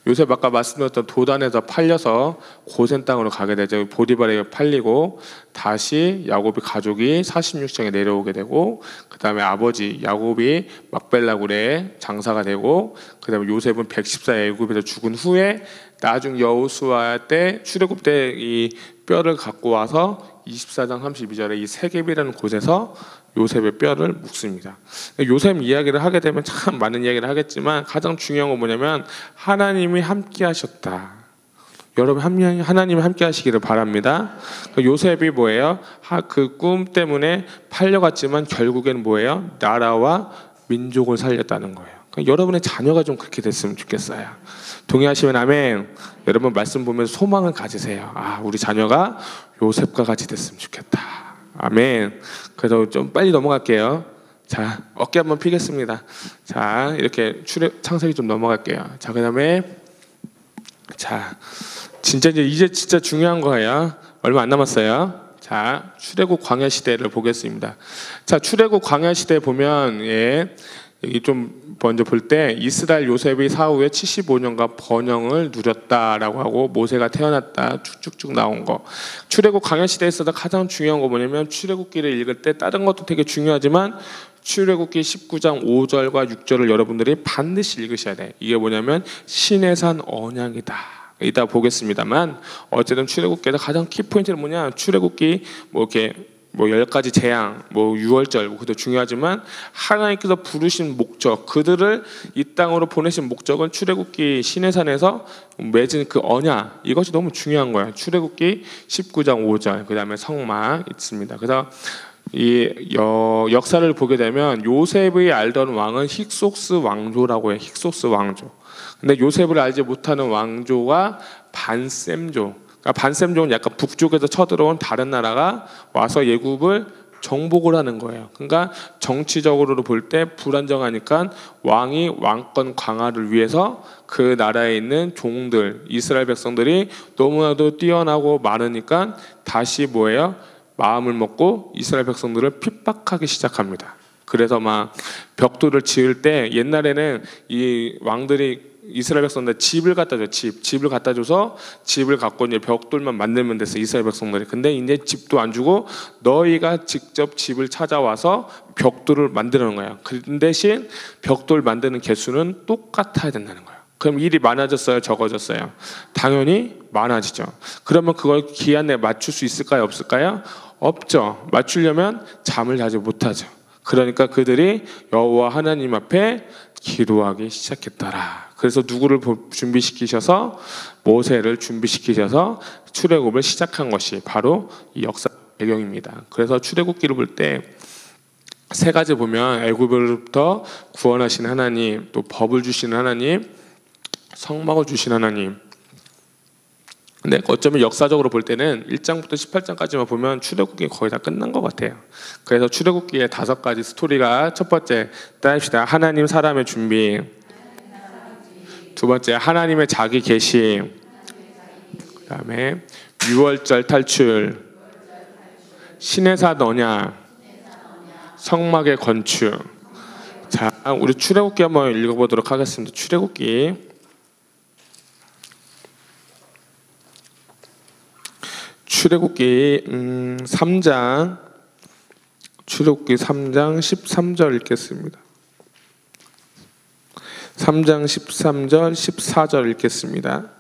요셉 아까 말씀드렸던 도단에서 팔려서 고센 땅으로 가게 되죠. 보디발에게 팔리고 다시 야곱의 가족이 46장에 내려오게 되고 그 다음에 아버지 야곱이 막벨라굴에 장사가 되고 그 다음에 요셉은 114에 애굽에서 죽은 후에 나중 여호수아 때 출애굽 때 이 뼈를 갖고 와서 24장 32절에 이 세겝이라는 곳에서 요셉의 뼈를 묵습니다. 요셉 이야기를 하게 되면 참 많은 이야기를 하겠지만 가장 중요한 건 뭐냐면 하나님이 함께 하셨다. 여러분 하나님이 함께 하시기를 바랍니다. 요셉이 뭐예요? 그 꿈 때문에 팔려갔지만 결국에는 뭐예요? 나라와 민족을 살렸다는 거예요. 여러분의 자녀가 좀 그렇게 됐으면 좋겠어요. 동의하시면 아멘. 여러분 말씀 보면서 소망을 가지세요. 우리 자녀가 요셉과 같이 됐으면 좋겠다. 아멘. 그래서 좀 빨리 넘어갈게요. 자, 어깨 한번 피겠습니다. 자, 이렇게 창세기 좀 넘어갈게요. 자, 그다음에 자, 이제 진짜 중요한 거예요. 얼마 안 남았어요. 자, 출애굽 광야 시대를 보겠습니다. 자, 출애굽 광야 시대 보면 여기 좀 먼저 볼 때 이스라엘 요셉이 사후에 75년간 번영을 누렸다라고 하고 모세가 태어났다 쭉쭉쭉 나온 거. 출애굽 광야 시대에서 가장 중요한 거 뭐냐면 출애굽기를 읽을 때 다른 것도 되게 중요하지만 출애굽기 19장 5절과 6절을 여러분들이 반드시 읽으셔야 돼. 이게 뭐냐면 신의 산 언약이다. 이따 보겠습니다만 어쨌든 출애굽기에서 가장 키포인트는 뭐냐? 출애굽기 이렇게 10가지 재앙, 6월절, 그것도 중요하지만 하나님께서 부르신 목적, 그들을 이 땅으로 보내신 목적은 출애굽기 시내산에서 맺은 그 언약, 이것이 너무 중요한 거예요. 출애굽기 19장 5절, 그 다음에 성막 있습니다. 그래서 이 역사를 보게 되면 요셉이 알던 왕은 힉소스 왕조라고 해요. 힉소스 왕조. 근데 요셉을 알지 못하는 왕조가 반셈조. 반셈족은 약간 북쪽에서 쳐들어온 다른 나라가 와서 애굽을 정복을 하는 거예요. 그러니까 정치적으로 볼 때 불안정하니까 왕이 왕권 강화를 위해서 그 나라에 있는 종들, 이스라엘 백성들이 너무나도 뛰어나고 많으니까 다시 마음을 먹고 이스라엘 백성들을 핍박하기 시작합니다. 그래서 막 벽돌을 지을 때 옛날에는 이 왕들이 이스라엘 백성들 집을 갖다 줘. 집을 갖다 줘서 집을 갖고 이제 벽돌만 만들면 됐어. 이스라엘 백성들이. 근데 이제 집도 안 주고 너희가 직접 집을 찾아와서 벽돌을 만드는 거야. 그 대신 벽돌 만드는 개수는 똑같아야 된다는 거야. 그럼 일이 많아졌어요? 적어졌어요? 당연히 많아지죠. 그러면 그걸 기한 내에 맞출 수 있을까요? 없을까요? 없죠. 맞추려면 잠을 자지 못하죠. 그러니까 그들이 여호와 하나님 앞에 기도하기 시작했더라. 그래서 누구를 준비시키셔서 모세를 준비시키셔서 출애굽을 시작한 것이 바로 이 역사 배경입니다. 그래서 출애굽기를 볼 때 세 가지 보면 애굽으로부터 구원하신 하나님, 또 법을 주시는 하나님, 성막을 주신 하나님. 근데 어쩌면 역사적으로 볼 때는 1장부터 18장까지만 보면 출애굽기 거의 다 끝난 것 같아요. 그래서 출애굽기의 5가지 스토리가 첫 번째 따릅시다. 하나님 사람의 준비. 두 번째 하나님의 자기 계심. 그다음에 유월절 탈출, 시내사 너냐, 성막의 건축. 자, 우리 출애굽기 한번 읽어보도록 하겠습니다. 출애굽기 3장, 출애굽기 3장 13절 읽겠습니다. 3장 13절 14절 읽겠습니다.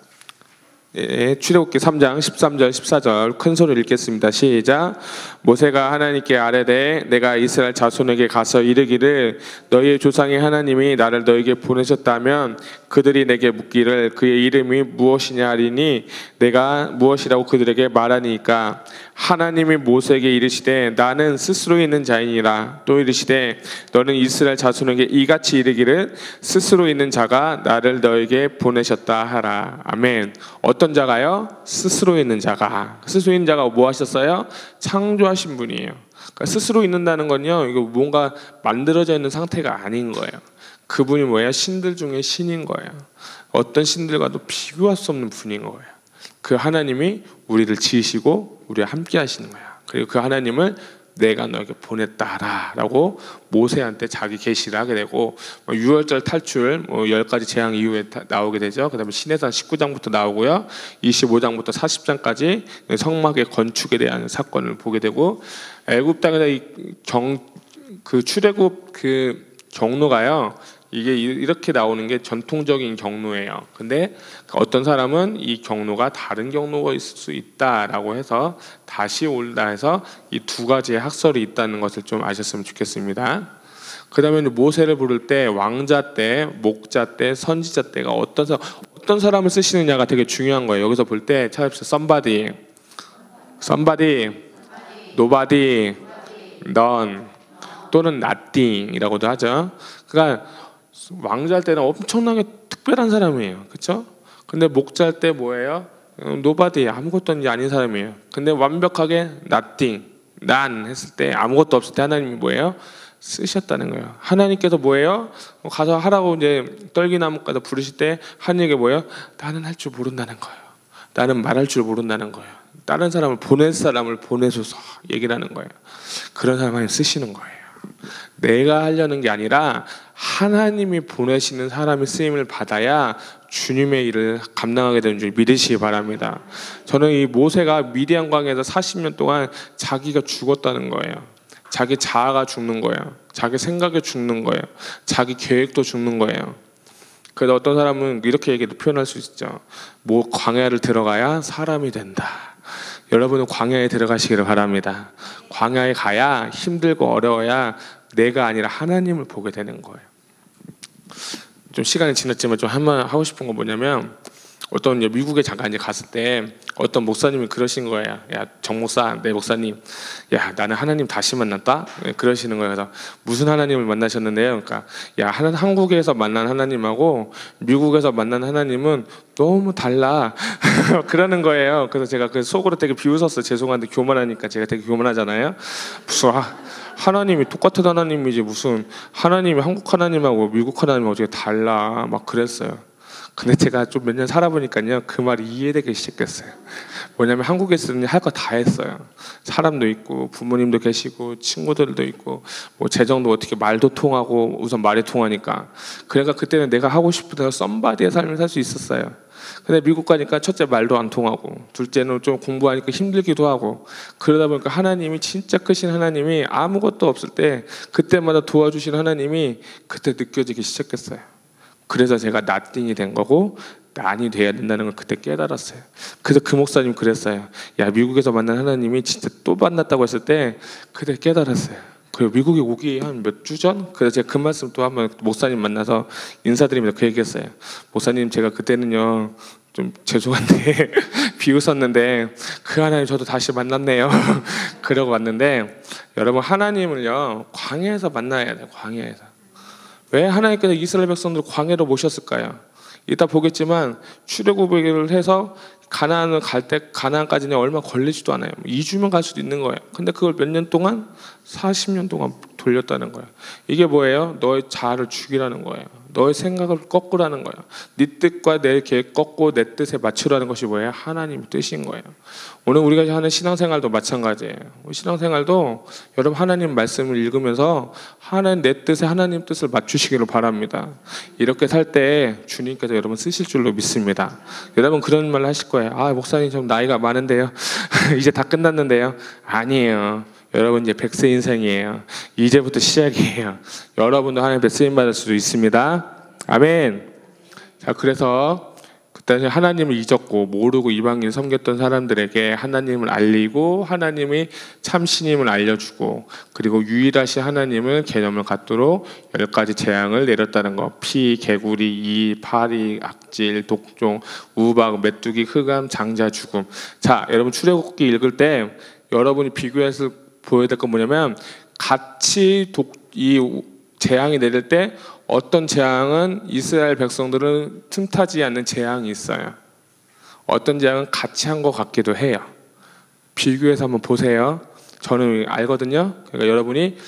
예, 출애굽기 3장 13절 14절 큰 소리로 읽겠습니다. 시작. 모세가 하나님께 아뢰되 내가 이스라엘 자손에게 가서 이르기를 너희의 조상의 하나님이 나를 너에게 보내셨다면 그들이 내게 묻기를 그의 이름이 무엇이냐 하리니 내가 무엇이라고 그들에게 말하니까 하나님이 모세에게 이르시되 나는 스스로 있는 자이니라. 또 이르시되 너는 이스라엘 자손에게 이같이 이르기를 스스로 있는 자가 나를 너에게 보내셨다 하라. 아멘. 어떤 자가요? 스스로 있는 자가. 스스로 있는 자가 뭐 하셨어요? 창조하신 분이에요. 그러니까 스스로 있는다는 건요, 이거 뭔가 만들어져 있는 상태가 아닌 거예요. 그분이 뭐예요? 신들 중에 신인 거예요. 어떤 신들과도 비교할 수 없는 분인 거예요. 그 하나님이 우리를 지으시고 우리와 함께 하시는 거야. 그리고 그 하나님을 내가 너에게 보냈다라고 모세한테 자기 계시를 하게 되고, 유월절 탈출 10가지 재앙 이후에 나오게 되죠. 그 다음에 시내산 19장부터 나오고요, 25장부터 40장까지 성막의 건축에 대한 사건을 보게 되고, 애굽 땅에서 그 출애굽 그 경로가요, 이게 이렇게 나오는 게 전통적인 경로예요. 근데 어떤 사람은 이 경로가 다른 경로가 있을 수 있다라고 해서 다시 올라 해서 이 두 가지의 학설이 있다는 것을 좀 아셨으면 좋겠습니다. 그 다음에 모세를 부를 때 왕자 때, 목자 때, 선지자 때가 어떤 사람을 쓰시느냐가 되게 중요한 거예요. 여기서 볼 때 찾아보세요. somebody, nobody, none 또는 nothing이라고도 하죠. 그러니까 왕자 할 때는 엄청나게 특별한 사람이에요. 그렇죠? 근데 목자 할 때 뭐예요? nobody, 아무것도 아닌 사람이에요. 근데 완벽하게 nothing, none 했을 때, 아무것도 없을 때 하나님이 뭐예요? 쓰셨다는 거예요. 하나님께서 뭐예요? 가서 하라고 이제 떨기나무가서 부르실 때 하나님께 뭐예요? 나는 할 줄 모른다는 거예요. 나는 말할 줄 모른다는 거예요. 다른 사람을 보낼 사람을 보내줘서 얘기를 하는 거예요. 그런 사람을 쓰시는 거예요. 내가 하려는 게 아니라 하나님이 보내시는 사람의 쓰임을 받아야 주님의 일을 감당하게 되는 줄 믿으시기 바랍니다. 저는 이 모세가 미디안 광야에서 40년 동안 자기가 죽었다는 거예요. 자기 자아가 죽는 거예요. 자기 생각이 죽는 거예요. 자기 계획도 죽는 거예요. 그래서 어떤 사람은 이렇게 얘기도 표현할 수 있죠. 뭐 광야를 들어가야 사람이 된다. 여러분은 광야에 들어가시기를 바랍니다. 광야에 가야 힘들고 어려워야 내가 아니라 하나님을 보게 되는 거예요. 좀 시간이 지났지만 좀 한번 하고 싶은 건 뭐냐면, 어떤 미국에 잠깐 이제 갔을 때 어떤 목사님이 그러신 거예요. 야, 정 목사, 내 목사님, 야, 나는 하나님 다시 만났다. 그러시는 거예요. 그래서 무슨 하나님을 만나셨는데요? 그러니까 야, 한국에서 만난 하나님하고 미국에서 만난 하나님은 너무 달라. 그러는 거예요. 그래서 제가 그 속으로 되게 비웃었어요. 죄송한데 교만하니까 제가 되게 교만하잖아요. 무슨 하나님이 똑같은 하나님이지 무슨 하나님이 한국 하나님하고 미국 하나님하고 어떻게 달라 막 그랬어요. 근데 제가 좀 몇 년 살아보니까요, 그 말이 이해되기 시작했어요. 뭐냐면 한국에서는 할 거 다 했어요. 사람도 있고 부모님도 계시고 친구들도 있고 뭐 재정도 어떻게 말도 통하고 우선 말이 통하니까. 그러니까 그때는 내가 하고 싶은 대로 썸바디의 삶을 살 수 있었어요. 근데 미국 가니까 첫째 말도 안 통하고, 둘째는 좀 공부하니까 힘들기도 하고, 그러다 보니까 하나님이 진짜 크신 하나님이 아무것도 없을 때 그때마다 도와주신 하나님이 그때 느껴지기 시작했어요. 그래서 제가 nothing이 된 거고 난이 돼야 된다는 걸 그때 깨달았어요. 그래서 그 목사님 그랬어요. 야, 미국에서 만난 하나님이 진짜 또 만났다고 했을 때 그때 깨달았어요. 그리고 미국에 오기 한 몇 주 전? 그래서 제가 그 말씀 또 한번 목사님 만나서 인사드리면서 그 얘기했어요. 목사님, 제가 그때는요 좀 죄송한데 비웃었는데 그 하나님 저도 다시 만났네요. 그러고 왔는데, 여러분 하나님을요 광야에서 만나야 돼요. 광야에서. 왜 하나님께서 이스라엘 백성들을 광야로 모셨을까요? 이따 보겠지만 출애굽을 해서 가나안을 갈 때, 가나안까지는 얼마 걸리지도 않아요. 2주면 갈 수도 있는 거예요. 근데 그걸 몇 년 동안? 40년 동안 돌렸다는 거예요. 이게 뭐예요? 너의 자아를 죽이라는 거예요. 너의 생각을 꺾으라는 거예요. 네 뜻과 내 계획 꺾고 내 뜻에 맞추라는 것이 뭐예요? 하나님의 뜻인 거예요. 오늘 우리가 하는 신앙생활도 마찬가지예요. 신앙생활도 여러분 하나님 말씀을 읽으면서 하나님 내 뜻에 하나님 뜻을 맞추시기를 바랍니다. 이렇게 살 때 주님께서 여러분 쓰실 줄로 믿습니다. 여러분 그런 말 하실 거예요. 아 목사님 좀 나이가 많은데요. 이제 다 끝났는데요. 아니에요. 여러분 이제 100세 인생이에요. 이제부터 시작이에요. 여러분도 하나님께 쓰임 받을 수도 있습니다. 아멘. 자, 그래서 그때 하나님을 잊었고 모르고 이방인 섬겼던 사람들에게 하나님을 알리고 하나님이 참 신임을 알려주고 그리고 유일하신 하나님을 개념을 갖도록 10가지 재앙을 내렸다는 거. 피, 개구리, 이, 파리, 악질, 독종, 우박, 메뚜기, 흑암, 장자, 죽음. 자, 여러분 출애굽기 읽을 때 여러분이 비교해서 보여야 될 건 뭐냐면 같이 이 재앙이 내릴 때 어떤 재앙은 이스라엘 백성들은 틈타지 않는 재앙이 있어요. 어떤 재앙은 같이 한 것 같기도 해요. 비교해서 한번 보세요. 저는 알거든요. 그러니까 여러분이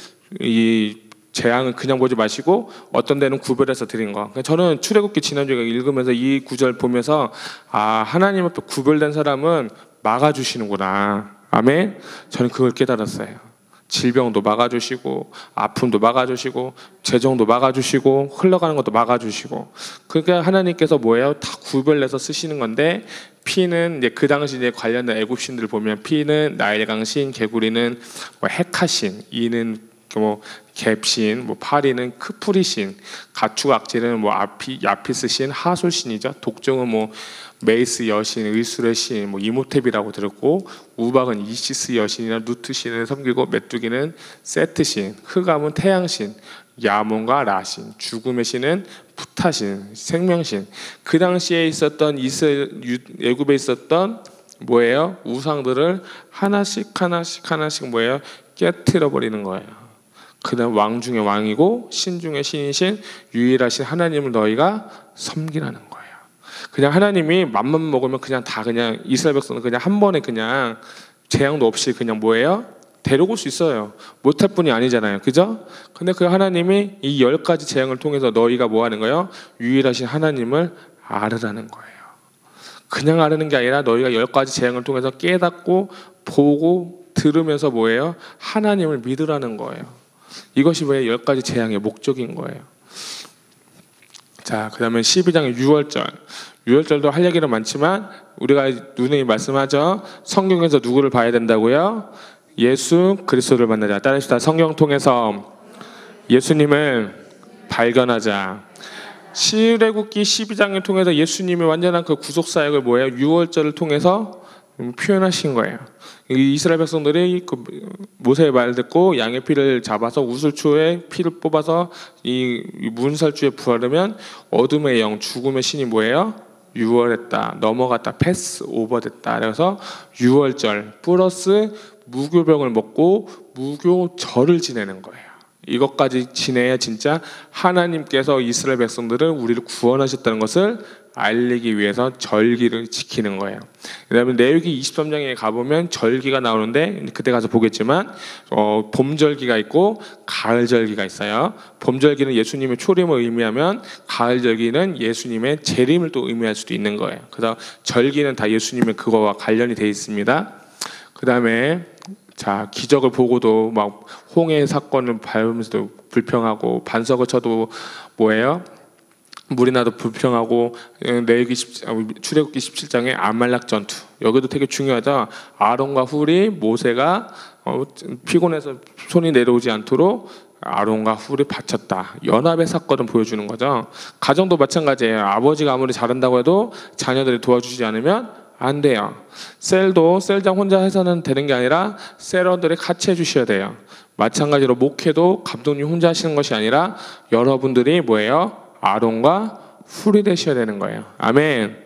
이 재앙을 그냥 보지 마시고 어떤 데는 구별해서 드린 거. 그러니까 저는 출애굽기 지난주에 읽으면서 이 구절 보면서 아 하나님 앞에 구별된 사람은 막아주시는구나. 아멘. 저는 그걸 깨달았어요. 질병도 막아주시고 아픔도 막아주시고 재정도 막아주시고 흘러가는 것도 막아주시고 그러니까 하나님께서 뭐예요? 다 구별내서 쓰시는 건데 피는 이제 그 당시 이제 관련된 애굽신들을 보면 피는 나일강신, 개구리는 뭐 헤카신, 이는 뭐 갭신, 뭐 파리는 크프리신, 가축 악질은 뭐 야피스신, 하솔신이죠. 독종은 뭐 메이스 여신, 의술의 신, 뭐 이모텝이라고 들었고 우박은 이시스 여신이나 누트신을 섬기고 메뚜기는 세트신, 흑암은 태양신, 야몬과 라신, 죽음의 신은 푸타신, 생명신. 그 당시에 있었던 애굽에 있었던 뭐예요? 우상들을 하나씩 뭐예요? 깨트려 버리는 거예요. 그다음 왕 중의 왕이고 신 중의 신이신 유일하신 하나님을 너희가 섬기라는 거예요. 그냥 하나님이 맘만 먹으면 그냥 다 그냥 이스라엘 백성은 그냥 한 번에 그냥 재앙도 없이 그냥 뭐예요? 데려올 수 있어요. 못할 뿐이 아니잖아요. 그죠? 근데 그 하나님이 이 10가지 재앙을 통해서 너희가 뭐 하는 거예요? 유일하신 하나님을 알으라는 거예요. 그냥 알으는 게 아니라 너희가 10가지 재앙을 통해서 깨닫고 보고 들으면서 뭐예요? 하나님을 믿으라는 거예요. 이것이 왜 10가지 재앙의 목적인 거예요. 자, 그 다음에 12장의 6월절. 6월절도 할 얘기는 많지만 우리가 누누이 말씀하죠. 성경에서 누구를 봐야 된다고요? 예수 그리스도를 만나자. 따라합시다. 성경 통해서 예수님을 발견하자. 출애굽기 12장을 통해서 예수님이 완전한 그 구속사역을 뭐예요? 6월절을 통해서 표현하신 거예요. 이스라엘 백성들이 그 모세의 말 듣고 양의 피를 잡아서 우슬초에 피를 뽑아서 이 문설주에 부하려면 어둠의 영, 죽음의 신이 뭐예요? 유월했다, 넘어갔다, 패스 오버됐다. 그래서 유월절 플러스 무교병을 먹고 무교절을 지내는 거예요. 이것까지 지내야 진짜 하나님께서 이스라엘 백성들을 우리를 구원하셨다는 것을 알리기 위해서 절기를 지키는 거예요. 그다음에 레위기 23장에 가보면 절기가 나오는데 그때 가서 보겠지만 봄절기가 있고 가을절기가 있어요. 봄절기는 예수님의 초림을 의미하면 가을절기는 예수님의 재림을 또 의미할 수도 있는 거예요. 그래서 절기는 다 예수님의 그거와 관련이 되어 있습니다. 그다음에 자 기적을 보고도 막 홍해 사건을 밟으면서도 불평하고 반석을 쳐도 뭐예요? 물이 나도 불평하고 출애굽기 17장의 아말렉 전투 여기도 되게 중요하죠. 아론과 훌이 모세가 피곤해서 손이 내려오지 않도록 아론과 훌이 바쳤다. 연합의 사건을 보여주는 거죠. 가정도 마찬가지예요. 아버지가 아무리 잘한다고 해도 자녀들이 도와주지 않으면 안 돼요. 셀장 혼자 해서는 되는 게 아니라 셀원들이 같이 해주셔야 돼요. 마찬가지로 목회도 감독님 혼자 하시는 것이 아니라 여러분들이 뭐예요? 아론과 훌이 되셔야 되는 거예요. 아멘.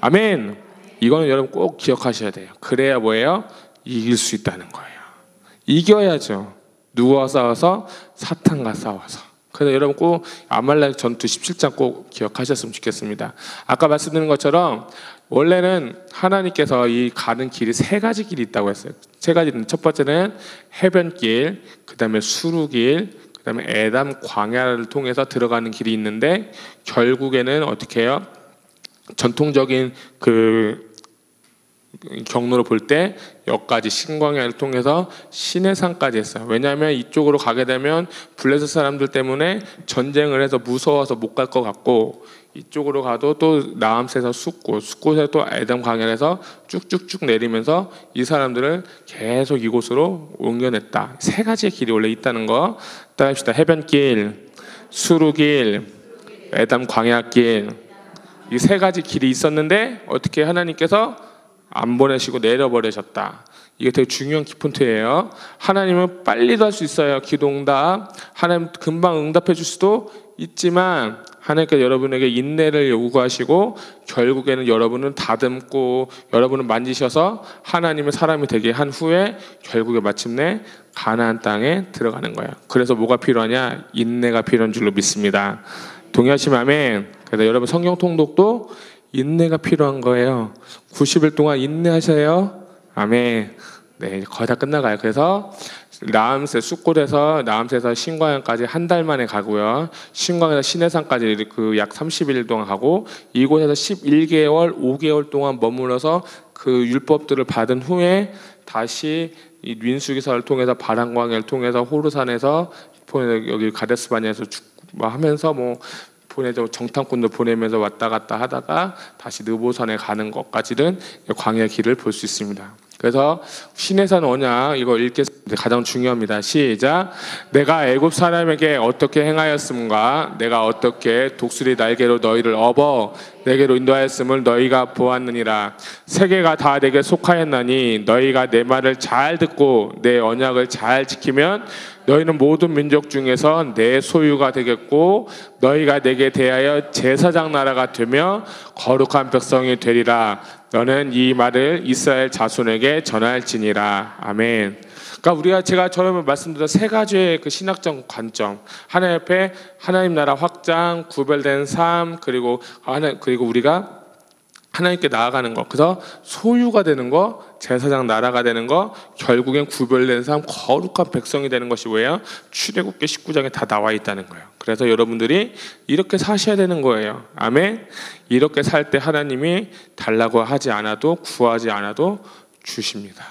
아멘. 이거는 여러분 꼭 기억하셔야 돼요. 그래야 뭐예요? 이길 수 있다는 거예요. 이겨야죠. 누구와 싸워서? 사탄과 싸워서. 그래서 여러분 꼭 아말렉 전투 17장 꼭 기억하셨으면 좋겠습니다. 아까 말씀드린 것처럼 원래는 하나님께서 이 가는 길이 세 가지 길이 있다고 했어요. 세 가지는 첫 번째는 해변길, 그 다음에 수루길, 그 다음에 에담 광야를 통해서 들어가는 길이 있는데 결국에는 어떻게 해요? 전통적인 그 경로로 볼 때 여기까지 신광야를 통해서 시내산까지 했어요. 왜냐하면 이쪽으로 가게 되면 블레셋 사람들 때문에 전쟁을 해서 무서워서 못 갈 것 같고, 이쪽으로 가도 또 나암새에서 숫곳에 또 에담 광야에서 쭉쭉쭉 내리면서 이 사람들을 계속 이곳으로 옮겨냈다. 세 가지의 길이 원래 있다는 거 따라합시다. 해변길, 수루길, 에담 광야길, 이 세 가지 길이 있었는데 어떻게 하나님께서 안 보내시고 내려버리셨다. 이게 되게 중요한 키포인트예요. 하나님은 빨리도 할 수 있어요. 기도응답. 하나님 금방 응답해 줄 수도 있지만 하나님께서 여러분에게 인내를 요구하시고 결국에는 여러분은 다듬고 여러분은 만지셔서 하나님의 사람이 되게 한 후에 결국에 마침내 가나안 땅에 들어가는 거예요. 그래서 뭐가 필요하냐? 인내가 필요한 줄로 믿습니다. 동의하시면 아멘. 그래서 여러분 성경 통독도 인내가 필요한 거예요. 90일 동안 인내하셔요. 아멘. 네, 거의 다 끝나가요. 그래서 나암새 숫곳에서 나암새에서 신광야까지 한 달 만에 가고요. 신광야에서 시내산까지 그 약 30일 동안 가고, 이곳에서 11개월, 5개월 동안 머물러서 그 율법들을 받은 후에 다시 이 민수기사를 통해서 바람광야를 통해서 호르산에서 여기 가데스바냐에서 하면서 보내서 정탐꾼도 보내면서 왔다 갔다 하다가 다시 느보산에 가는 것까지는 광야 길을 볼 수 있습니다. 그래서 시내산 언약 이거 읽겠습니다. 가장 중요합니다. 시작. 내가 애굽 사람에게 어떻게 행하였음과 내가 어떻게 독수리 날개로 너희를 업어 내게로 인도하였음을 너희가 보았느니라. 세계가 다 내게 속하였나니 너희가 내 말을 잘 듣고 내 언약을 잘 지키면 너희는 모든 민족 중에서 내 소유가 되겠고 너희가 내게 대하여 제사장 나라가 되며 거룩한 백성이 되리라. 너는 이 말을 이스라엘 자손에게 전할지니라. 아멘. 그러니까 제가 처음에 말씀드린 세 가지의 그 신학적 관점, 하나님 앞에 하나님 나라 확장, 구별된 삶, 그리고 우리가 하나님께 나아가는 것, 그래서 소유가 되는 것, 제사장 나라가 되는 것, 결국엔 구별된 삶, 거룩한 백성이 되는 것이 뭐예요? 출애굽기 19장에 다 나와 있다는 거예요. 그래서 여러분들이 이렇게 사셔야 되는 거예요. 아멘. 이렇게 살 때 하나님이 달라고 하지 않아도 구하지 않아도 주십니다.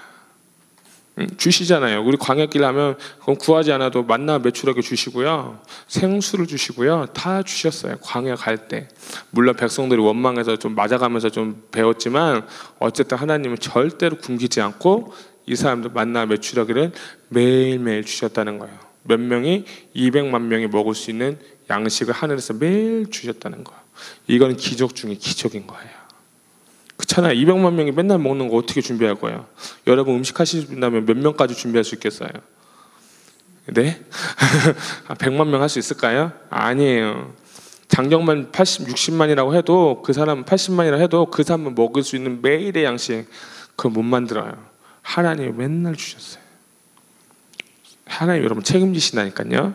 주시잖아요. 우리 광야길 하면 그건 구하지 않아도 만나 매출하게 주시고요, 생수를 주시고요, 다 주셨어요. 광야 갈 때 물론 백성들이 원망해서 좀 맞아가면서 좀 배웠지만 어쨌든 하나님은 절대로 굶기지 않고 이 사람들 만나 매출하기를 매일매일 주셨다는 거예요. 몇 명이 200만 명이 먹을 수 있는 양식을 하늘에서 매일 주셨다는 거예요. 이건 기적 중에 기적인 거예요. 그렇잖아요. 200만 명이 맨날 먹는 거 어떻게 준비할 거예요? 여러분 음식 하신다면 몇 명까지 준비할 수 있겠어요? 네? 100만 명 할 수 있을까요? 아니에요. 장정만 60만이라고 해도 그 사람 80만이라고 해도 그 사람은 먹을 수 있는 매일의 양식 그걸 못 만들어요. 하나님이 맨날 주셨어요. 하나님 여러분 책임지신다니까요.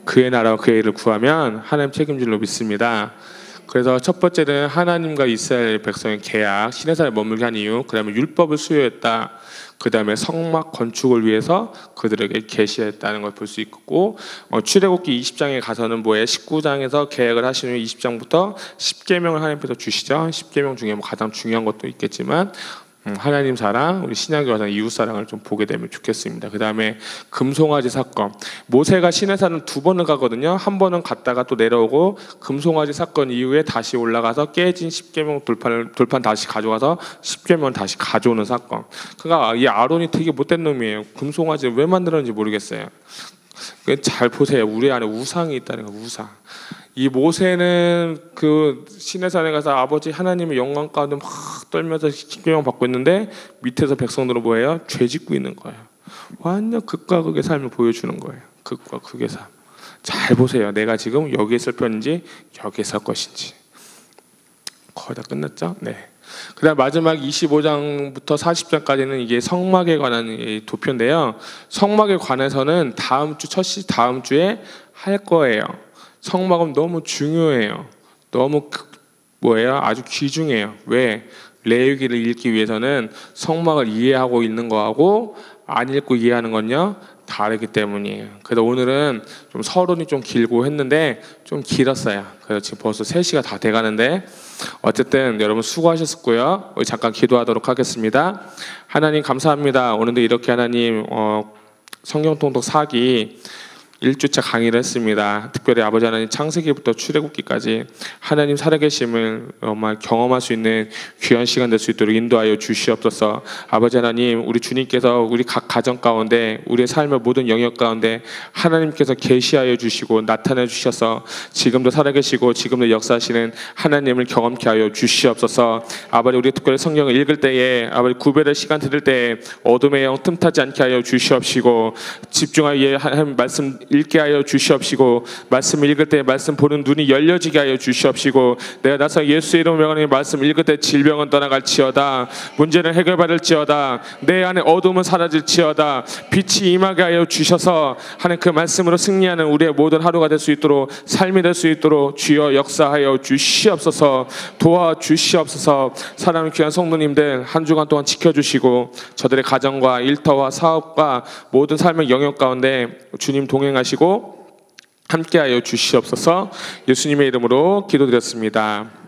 그의 나라와 그의 일을 구하면 하나님 책임질로 믿습니다. 그래서 첫 번째는 하나님과 이스라엘 백성의 계약, 시내산에 머물게 한 이유, 그 다음에 율법을 수여했다, 그 다음에 성막 건축을 위해서 그들에게 계시했다는 걸 볼 수 있고, 출애굽기 20장에 가서는 뭐예요? 19장에서 계약을 하신 후에 20장부터 10계명을 하나님께서 주시죠. 10계명 중에 가장 중요한 것도 있겠지만 하나님 사랑, 우리 신약의 가장 이웃 사랑을 좀 보게 되면 좋겠습니다. 그 다음에 금송아지 사건, 모세가 시내산을 2번을 가거든요. 한 번은 갔다가 또 내려오고, 금송아지 사건 이후에 다시 올라가서 깨진 10계명 돌판 다시 가져가서 10계명 다시 가져오는 사건. 그러니까 이 아론이 되게 못된 놈이에요. 금송아지를 왜 만들었는지 모르겠어요. 잘 보세요. 우리 안에 우상이 있다는 거, 우상. 이 모세는 그 시내산에 가서 아버지 하나님의 영광 가운데 막 떨면서 십계명 받고 있는데 밑에서 백성들은 뭐예요? 죄 짓고 있는 거예요. 완전 극과 극의 삶을 보여주는 거예요. 극과 극의 삶. 잘 보세요. 내가 지금 여기에 있을 편인지 여기에 있을 것인지. 거의 다 끝났죠? 네. 그 다음 마지막 25장부터 40장까지는 이게 성막에 관한 도표인데요. 성막에 관해서는 다음 주에 할 거예요. 성막은 너무 중요해요. 너무 아주 귀중해요. 왜? 레위기를 읽기 위해서는 성막을 이해하고 읽는 거하고 안 읽고 이해하는 건요 다르기 때문이에요. 그래서 오늘은 좀 서론이 좀 길고 했는데 좀 길었어요. 그래서 지금 벌써 3시가 다 돼가는데 어쨌든 여러분 수고하셨고요. 우리 잠깐 기도하도록 하겠습니다. 하나님 감사합니다. 오늘도 이렇게 하나님 성경 통독 4기 1주차 강의를 했습니다. 특별히 아버지 하나님 창세기부터 출애굽기까지 하나님 살아계심을 정말 경험할 수 있는 귀한 시간 될 수 있도록 인도하여 주시옵소서. 아버지 하나님, 우리 주님께서 우리 각 가정 가운데 우리의 삶의 모든 영역 가운데 하나님께서 계시하여 주시고 나타내 주셔서 지금도 살아계시고 지금도 역사하시는 하나님을 경험케 하여 주시옵소서. 아버지, 우리 특별히 성경을 읽을 때에 아버지 구별의 시간 드릴 때에 어둠의 영 틈타지 않게 하여 주시옵시고 집중하여 하나님 말씀 읽게 하여 주시옵시고 말씀을 읽을 때 말씀 보는 눈이 열려지게 하여 주시옵시고 내가 나서 예수의 이름으로 명하는 말씀 읽을 때 질병은 떠나갈지어다, 문제는 해결받을지어다, 내 안에 어둠은 사라질지어다, 빛이 임하게 하여 주셔서 하나님 그 말씀으로 승리하는 우리의 모든 하루가 될 수 있도록 삶이 될 수 있도록 주여 역사하여 주시옵소서. 도와주시옵소서. 사랑하는 귀한 성도님들 한 주간 동안 지켜주시고 저들의 가정과 일터와 사업과 모든 삶의 영역 가운데 주님 동행하시고 함께하여 주시옵소서. 예수님의 이름으로 기도드렸습니다.